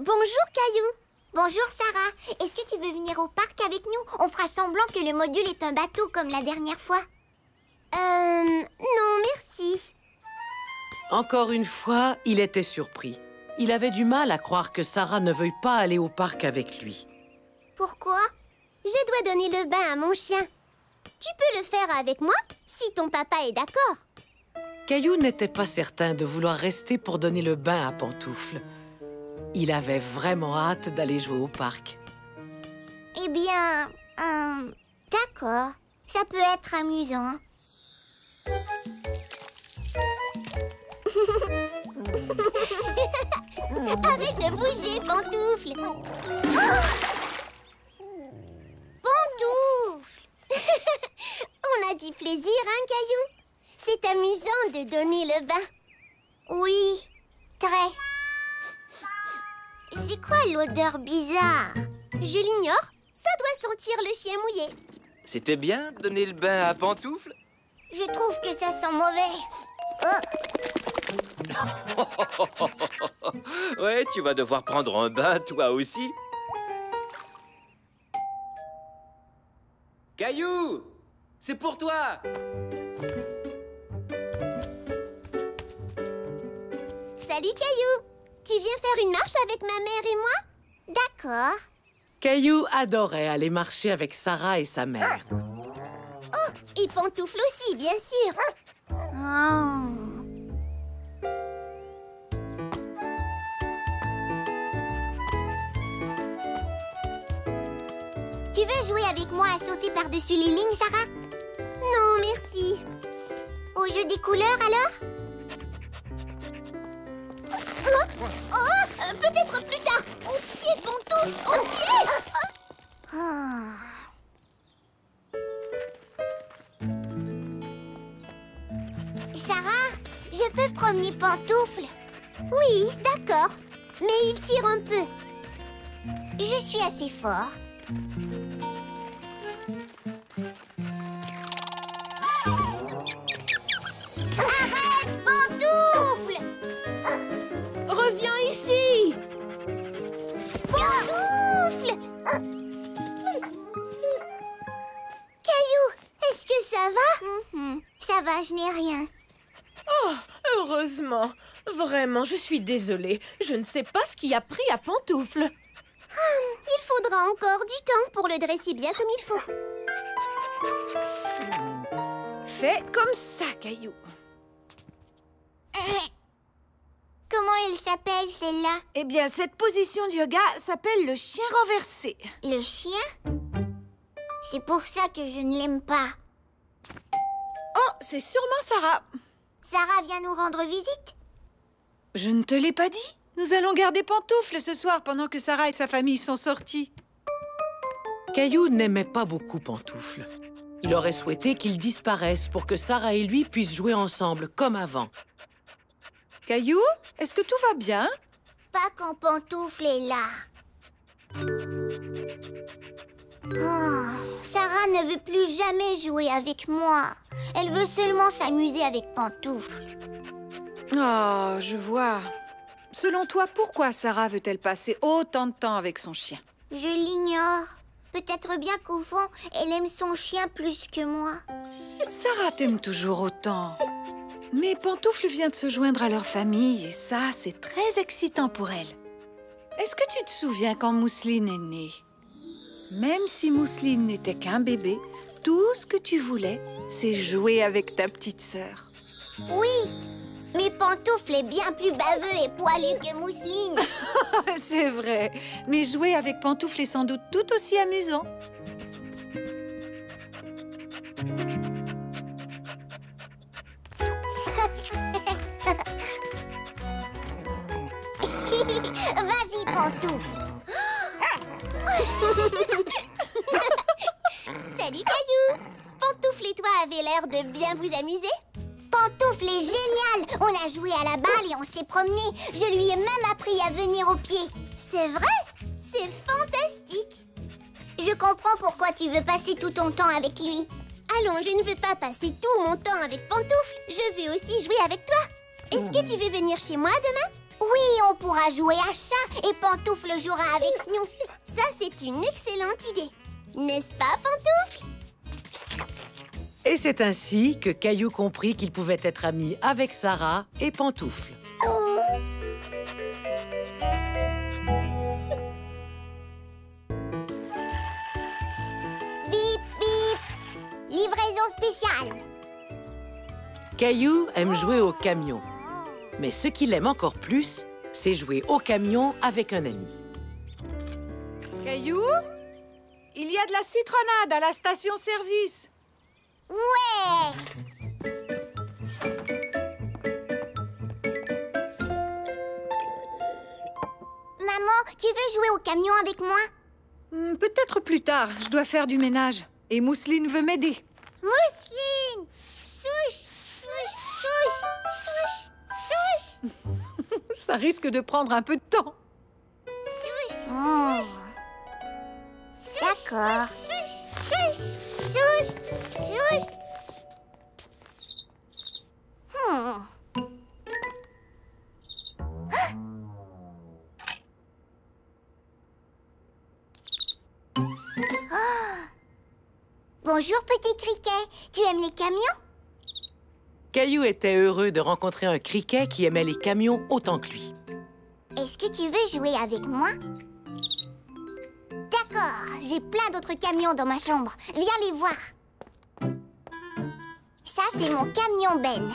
Bonjour, Caillou. Bonjour, Sarah. Est-ce que tu veux venir au parc avec nous? On fera semblant que le module est un bateau comme la dernière fois. Non, merci. Encore une fois, il était surpris. Il avait du mal à croire que Sarah ne veuille pas aller au parc avec lui. Pourquoi? Je dois donner le bain à mon chien. Tu peux le faire avec moi, si ton papa est d'accord. Caillou n'était pas certain de vouloir rester pour donner le bain à Pantoufle. Il avait vraiment hâte d'aller jouer au parc. Eh bien, d'accord. Ça peut être amusant. Arrête de bouger, Pantoufle. Oh! Pantoufle. On a du plaisir, hein, Caillou? C'est amusant de donner le bain. Oui, très. C'est quoi l'odeur bizarre? Je l'ignore. Ça doit sentir le chien mouillé. C'était bien de donner le bain à Pantoufle? Je trouve que ça sent mauvais. Ouais, tu vas devoir prendre un bain, toi aussi. Caillou, c'est pour toi. Salut, Caillou. Tu viens faire une marche avec ma mère et moi? D'accord. Caillou adorait aller marcher avec Sarah et sa mère. Oh, et Pantoufle aussi, bien sûr. Oh. Tu veux jouer avec moi à sauter par-dessus les lignes, Sarah? Non, merci. Au jeu des couleurs, alors? Peut-être plus tard. Au pied, Pantoufle, au pied. Sarah, je peux promener Pantoufle? Oui, d'accord. Mais il tire un peu. Je suis assez fort. Arrête, Pantoufle! Reviens ici! Pantoufle! Caillou, est-ce que ça va? Ça va, je n'ai rien. Oh, heureusement. Vraiment, je suis désolée. Je ne sais pas ce qui a pris à Pantoufle. Il faudra encore du temps pour le dresser bien comme il faut. Fais comme ça, Caillou. Comment il s'appelle, celle-là? Eh bien, cette position de yoga s'appelle le chien renversé. Le chien? C'est pour ça que je ne l'aime pas. Oh, c'est sûrement Sarah. Sarah vient nous rendre visite? Je ne te l'ai pas dit. Nous allons garder Pantoufle ce soir pendant que Sarah et sa famille sont sortis. Caillou n'aimait pas beaucoup Pantoufle. Il aurait souhaité qu'il disparaisse pour que Sarah et lui puissent jouer ensemble comme avant. Caillou, est-ce que tout va bien? Pas quand Pantoufle est là. Oh, Sarah ne veut plus jamais jouer avec moi. Elle veut seulement s'amuser avec Pantoufle. Oh, je vois. Selon toi, pourquoi Sarah veut-elle passer autant de temps avec son chien? Je l'ignore. Peut-être bien qu'au fond, elle aime son chien plus que moi. Sarah t'aime toujours autant. Mais Pantoufle vient de se joindre à leur famille et ça, c'est très excitant pour elle. Est-ce que tu te souviens quand Mousseline est née? Même si Mousseline n'était qu'un bébé, tout ce que tu voulais, c'est jouer avec ta petite sœur. Oui, mais Pantoufle est bien plus baveux et poilu que Mousseline. C'est vrai, mais jouer avec Pantoufle est sans doute tout aussi amusant. Vas-y, Pantoufle. Salut, Caillou. Pantoufle et toi avez l'air de bien vous amuser. Pantoufle est génial. On a joué à la balle et on s'est promené. Je lui ai même appris à venir au pied. C'est vrai? C'est fantastique. Je comprends pourquoi tu veux passer tout ton temps avec lui. Allons, je ne veux pas passer tout mon temps avec Pantoufle. Je veux aussi jouer avec toi. Est-ce que tu veux venir chez moi demain? Oui, on pourra jouer à chat et Pantoufle jouera avec nous. Ça, c'est une excellente idée. N'est-ce pas, Pantoufle? Et c'est ainsi que Caillou comprit qu'il pouvait être ami avec Sarah et Pantoufle. Bip, bip. Livraison spéciale. Caillou aime jouer au camion. Mais ce qu'il aime encore plus, c'est jouer au camion avec un ami. Caillou, il y a de la citronnade à la station-service. Ouais. Maman, tu veux jouer au camion avec moi? Peut-être plus tard, je dois faire du ménage. Et Mousseline veut m'aider. Mousseline! Souche! Souche! Souche! Souche! Souche! Ça risque de prendre un peu de temps. Souche! Souche! D'accord. Souche! Souche! Souche! Souche! Bonjour, petit criquet. Tu aimes les camions? Caillou était heureux de rencontrer un criquet qui aimait les camions autant que lui. Est-ce que tu veux jouer avec moi? D'accord, j'ai plein d'autres camions dans ma chambre. Viens les voir. Ça, c'est mon camion Ben.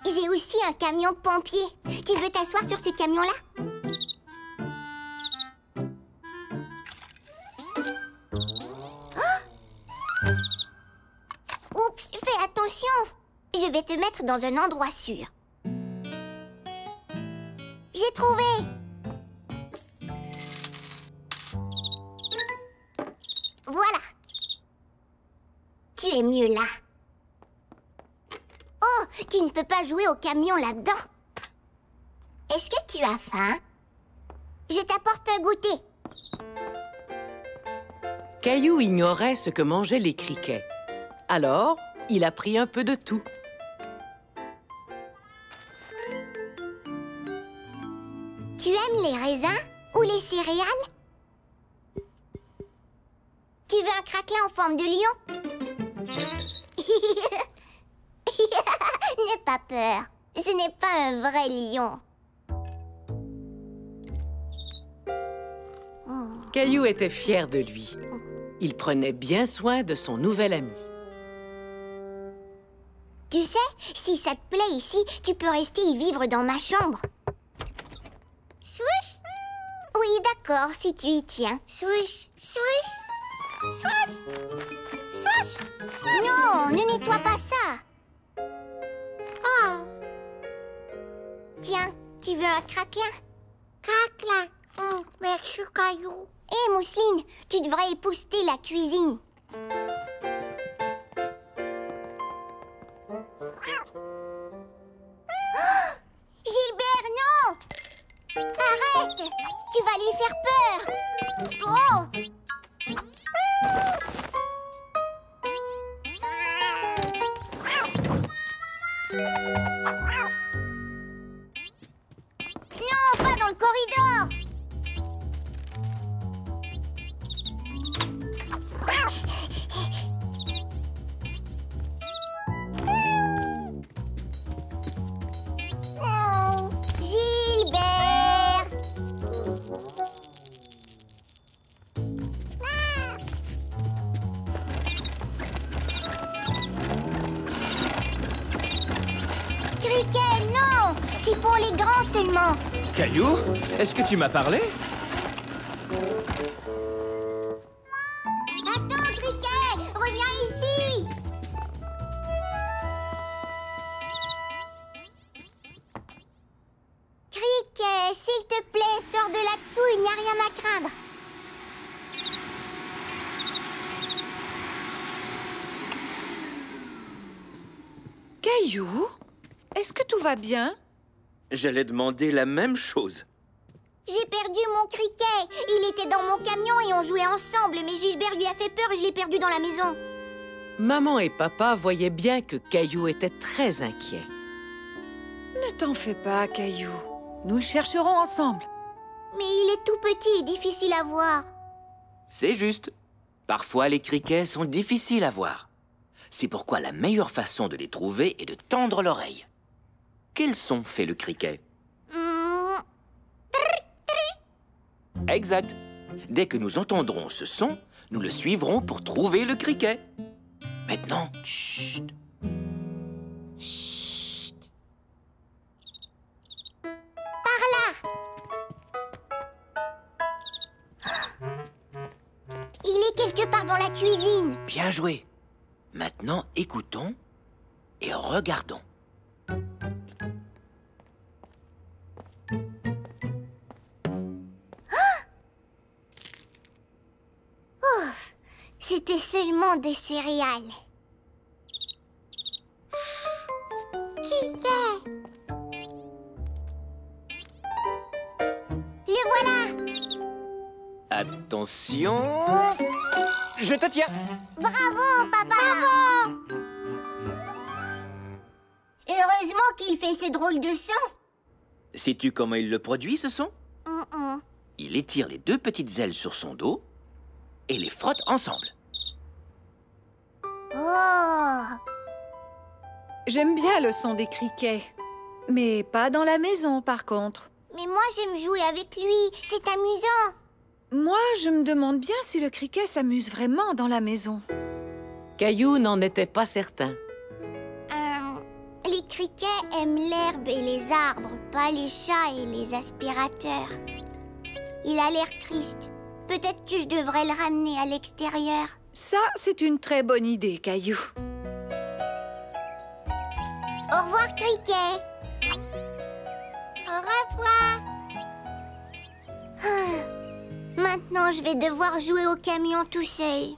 J'ai aussi un camion pompier. Tu veux t'asseoir sur ce camion-là? Oups, fais attention. Je vais te mettre dans un endroit sûr. J'ai trouvé. Voilà. Tu es mieux là. Oh, tu ne peux pas jouer au camion là-dedans. Est-ce que tu as faim? Je t'apporte un goûter. Caillou ignorait ce que mangeaient les criquets. Alors, il a pris un peu de tout. Tu aimes les raisins ou les céréales? Tu veux un craquelin en forme de lion? N'aie pas peur. Ce n'est pas un vrai lion. Caillou était fier de lui. Il prenait bien soin de son nouvel ami. Tu sais, si ça te plaît ici, tu peux rester y vivre dans ma chambre. Swoosh! Oui, d'accord, si tu y tiens. Swoosh! Swoosh! Swoosh! Swoosh! Swoosh! Non, ne nettoie pas ça. Oh! Tiens, tu veux un craquelin? Craquelin! Oh, merci, Caillou. Hé, Mousseline, tu devrais épousseter la cuisine. Gilbert, non! Arrête! Tu vas lui faire peur! Oh! Non, pas dans le corridor! Gilbert! Criquet, non! C'est pour les grands seulement. Caillou, est-ce que tu m'as parlé? Attends, Criquet! Reviens ici! Criquet, s'il te plaît, sors de la Caillou, est-ce que tout va bien? J'allais demander la même chose. J'ai perdu mon criquet. Il était dans mon camion et on jouait ensemble, mais Gilbert lui a fait peur et je l'ai perdu dans la maison. Maman et papa voyaient bien que Caillou était très inquiet. Ne t'en fais pas, Caillou. Nous le chercherons ensemble. Mais il est tout petit et difficile à voir. C'est juste. Parfois, les criquets sont difficiles à voir. C'est pourquoi la meilleure façon de les trouver est de tendre l'oreille. Quel son fait le criquet? Exact. Dès que nous entendrons ce son, nous le suivrons pour trouver le criquet. Maintenant, chut. Chut. Par là. Il est quelque part dans la cuisine. Bien joué. Maintenant, écoutons et regardons. C'était seulement des céréales. Qui c'est? Le voilà! Attention. Je te tiens. Bravo, papa! Bravo! Heureusement qu'il fait ce drôle de son. Sais-tu comment il le produit, ce son? Il étire les deux petites ailes sur son dos et les frotte ensemble. Oh! J'aime bien le son des criquets. Mais pas dans la maison, par contre. Mais moi, j'aime jouer avec lui. C'est amusant. Moi, je me demande bien si le criquet s'amuse vraiment dans la maison. Caillou n'en était pas certain. Les criquets aiment l'herbe et les arbres, pas les chats et les aspirateurs. Il a l'air triste. Peut-être que je devrais le ramener à l'extérieur. Ça, c'est une très bonne idée, Caillou. Au revoir, criquet. Au revoir. Maintenant, je vais devoir jouer au camion tout seul.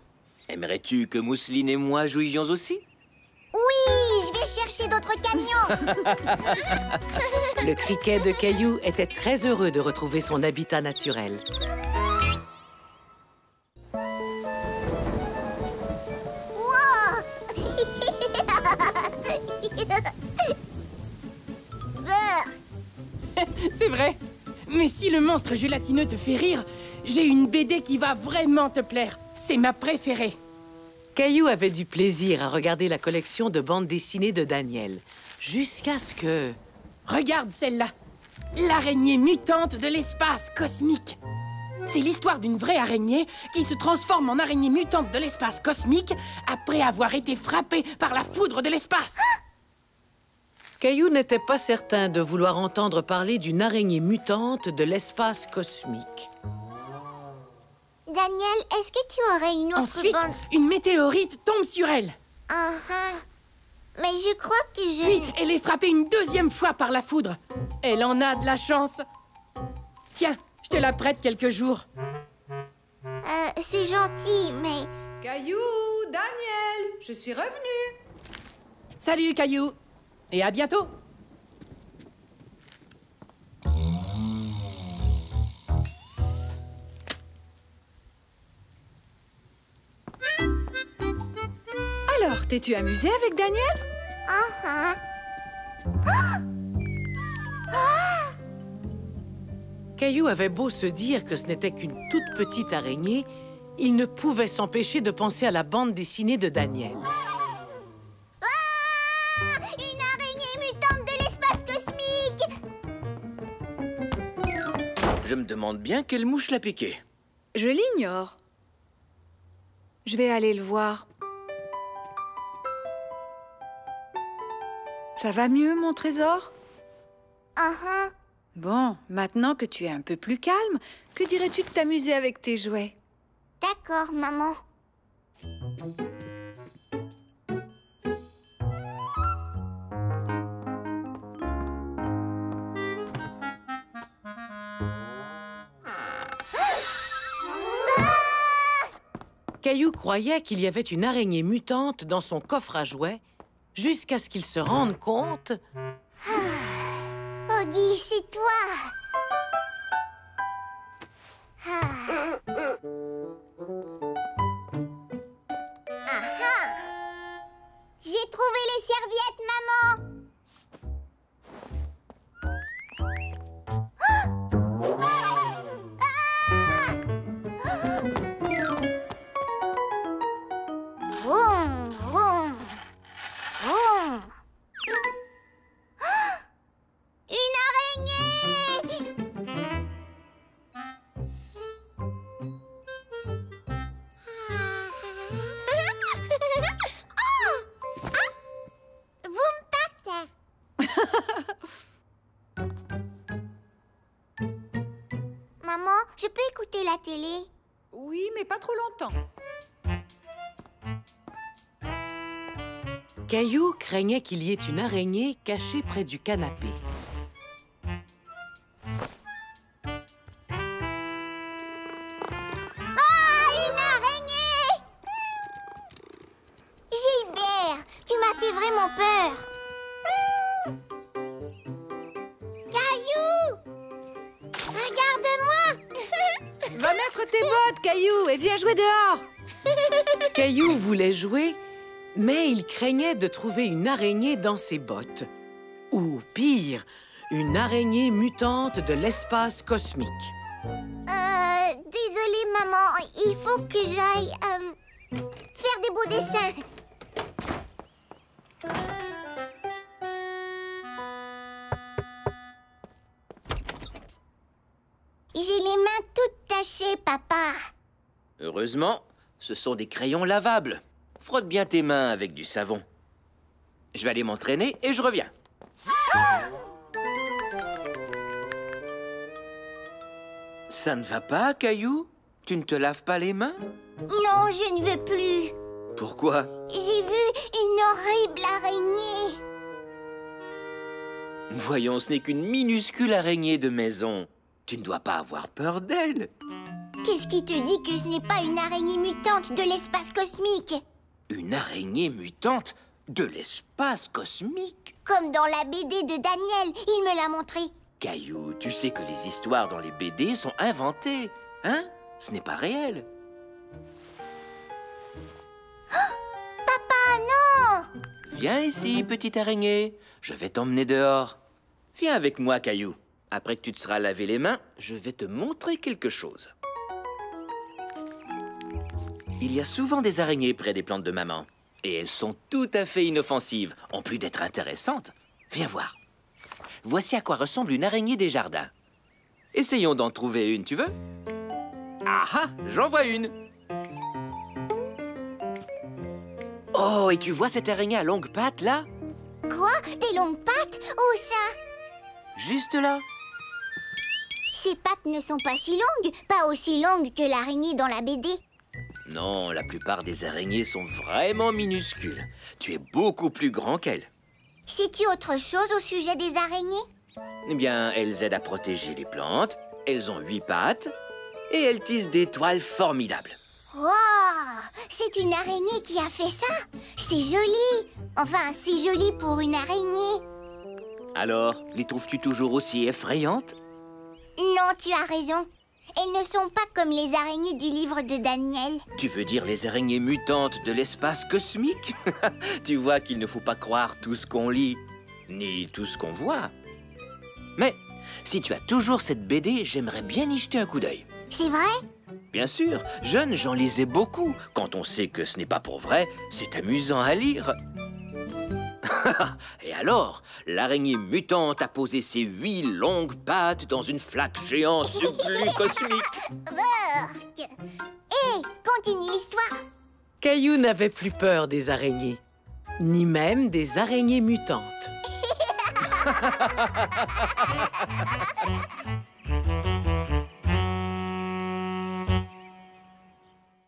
Aimerais-tu que Mousseline et moi jouions aussi? Oui, je vais chercher d'autres camions. Le criquet de Caillou était très heureux de retrouver son habitat naturel. C'est vrai. Mais si le monstre gélatineux te fait rire, j'ai une BD qui va vraiment te plaire. C'est ma préférée. Caillou avait du plaisir à regarder la collection de bandes dessinées de Daniel, jusqu'à ce que... Regarde celle-là. L'araignée mutante de l'espace cosmique. C'est l'histoire d'une vraie araignée qui se transforme en araignée mutante de l'espace cosmique après avoir été frappée par la foudre de l'espace. Caillou n'était pas certain de vouloir entendre parler d'une araignée mutante de l'espace cosmique. Daniel, est-ce que tu aurais une autre Ensuite, bande... une météorite tombe sur elle. Mais je crois que Puis, elle est frappée une deuxième fois par la foudre. Elle en a de la chance. Tiens, je te la prête quelques jours. c'est gentil, mais... Caillou, Daniel, je suis revenue. Salut, Caillou. Et à bientôt. Alors, t'es-tu amusé avec Daniel? Caillou avait beau se dire que ce n'était qu'une toute petite araignée, il ne pouvait s'empêcher de penser à la bande dessinée de Daniel. Une araignée mutante de l'espace cosmique! Je me demande bien quelle mouche l'a piqué. Je l'ignore. Je vais aller le voir. Ça va mieux, mon trésor? Bon, maintenant que tu es un peu plus calme, que dirais-tu de t'amuser avec tes jouets? D'accord, maman. Caillou croyait qu'il y avait une araignée mutante dans son coffre à jouets, jusqu'à ce qu'il se rende compte... Oggy, c'est toi. J'ai trouvé les serviettes, maman. Vroom, vroom, vroom. Une araignée! Vous me partez. Maman, je peux écouter la télé? Oui, mais pas trop longtemps. Caillou craignait qu'il y ait une araignée cachée près du canapé. Ah, une araignée! Gilbert, tu m'as fait vraiment peur. Caillou! Regarde-moi! Va mettre tes bottes, Caillou, et viens jouer dehors. Caillou voulait jouer, mais il craignait de trouver une araignée dans ses bottes. Ou pire, une araignée mutante de l'espace cosmique. Désolée, maman. Il faut que j'aille faire des beaux dessins. J'ai les mains toutes tachées, papa. Heureusement, ce sont des crayons lavables. Frotte bien tes mains avec du savon. Je vais aller m'entraîner et je reviens. Ça ne va pas, Caillou? Tu ne te laves pas les mains? Non, je ne veux plus. Pourquoi? J'ai vu une horrible araignée. Voyons, ce n'est qu'une minuscule araignée de maison. Tu ne dois pas avoir peur d'elle. Qu'est-ce qui te dit que ce n'est pas une araignée mutante de l'espace cosmique? Une araignée mutante de l'espace cosmique? Comme dans la BD de Daniel, il me l'a montré. Caillou, tu sais que les histoires dans les BD sont inventées, hein? Ce n'est pas réel. Papa, non! Viens ici, petite araignée. Je vais t'emmener dehors. Viens avec moi, Caillou. Après que tu te seras lavé les mains, je vais te montrer quelque chose. Il y a souvent des araignées près des plantes de maman. Et elles sont tout à fait inoffensives, en plus d'être intéressantes. Viens voir. Voici à quoi ressemble une araignée des jardins. Essayons d'en trouver une, tu veux? Ah ah, j'en vois une. Oh, et tu vois cette araignée à longues pattes, là? Quoi? Des longues pattes? Où ça? Juste là. Ces pattes ne sont pas si longues, pas aussi longues que l'araignée dans la BD. Non, la plupart des araignées sont vraiment minuscules. Tu es beaucoup plus grand qu'elles. Sais-tu autre chose au sujet des araignées? Eh bien, elles aident à protéger les plantes, elles ont 8 pattes, et elles tissent des toiles formidables. Wow! C'est une araignée qui a fait ça? C'est joli! Enfin, c'est joli pour une araignée. Alors, les trouves-tu toujours aussi effrayantes? Non, tu as raison. Elles ne sont pas comme les araignées du livre de Daniel. Tu veux dire les araignées mutantes de l'espace cosmique? Tu vois qu'il ne faut pas croire tout ce qu'on lit, ni tout ce qu'on voit. Mais si tu as toujours cette BD, j'aimerais bien y jeter un coup d'œil. C'est vrai? Bien sûr, jeune, j'en lisais beaucoup. Quand on sait que ce n'est pas pour vrai, c'est amusant à lire. Et alors, l'araignée mutante a posé ses 8 longues pattes dans une flaque géante de glu cosmique. Hé, continue l'histoire. Caillou n'avait plus peur des araignées, ni même des araignées mutantes.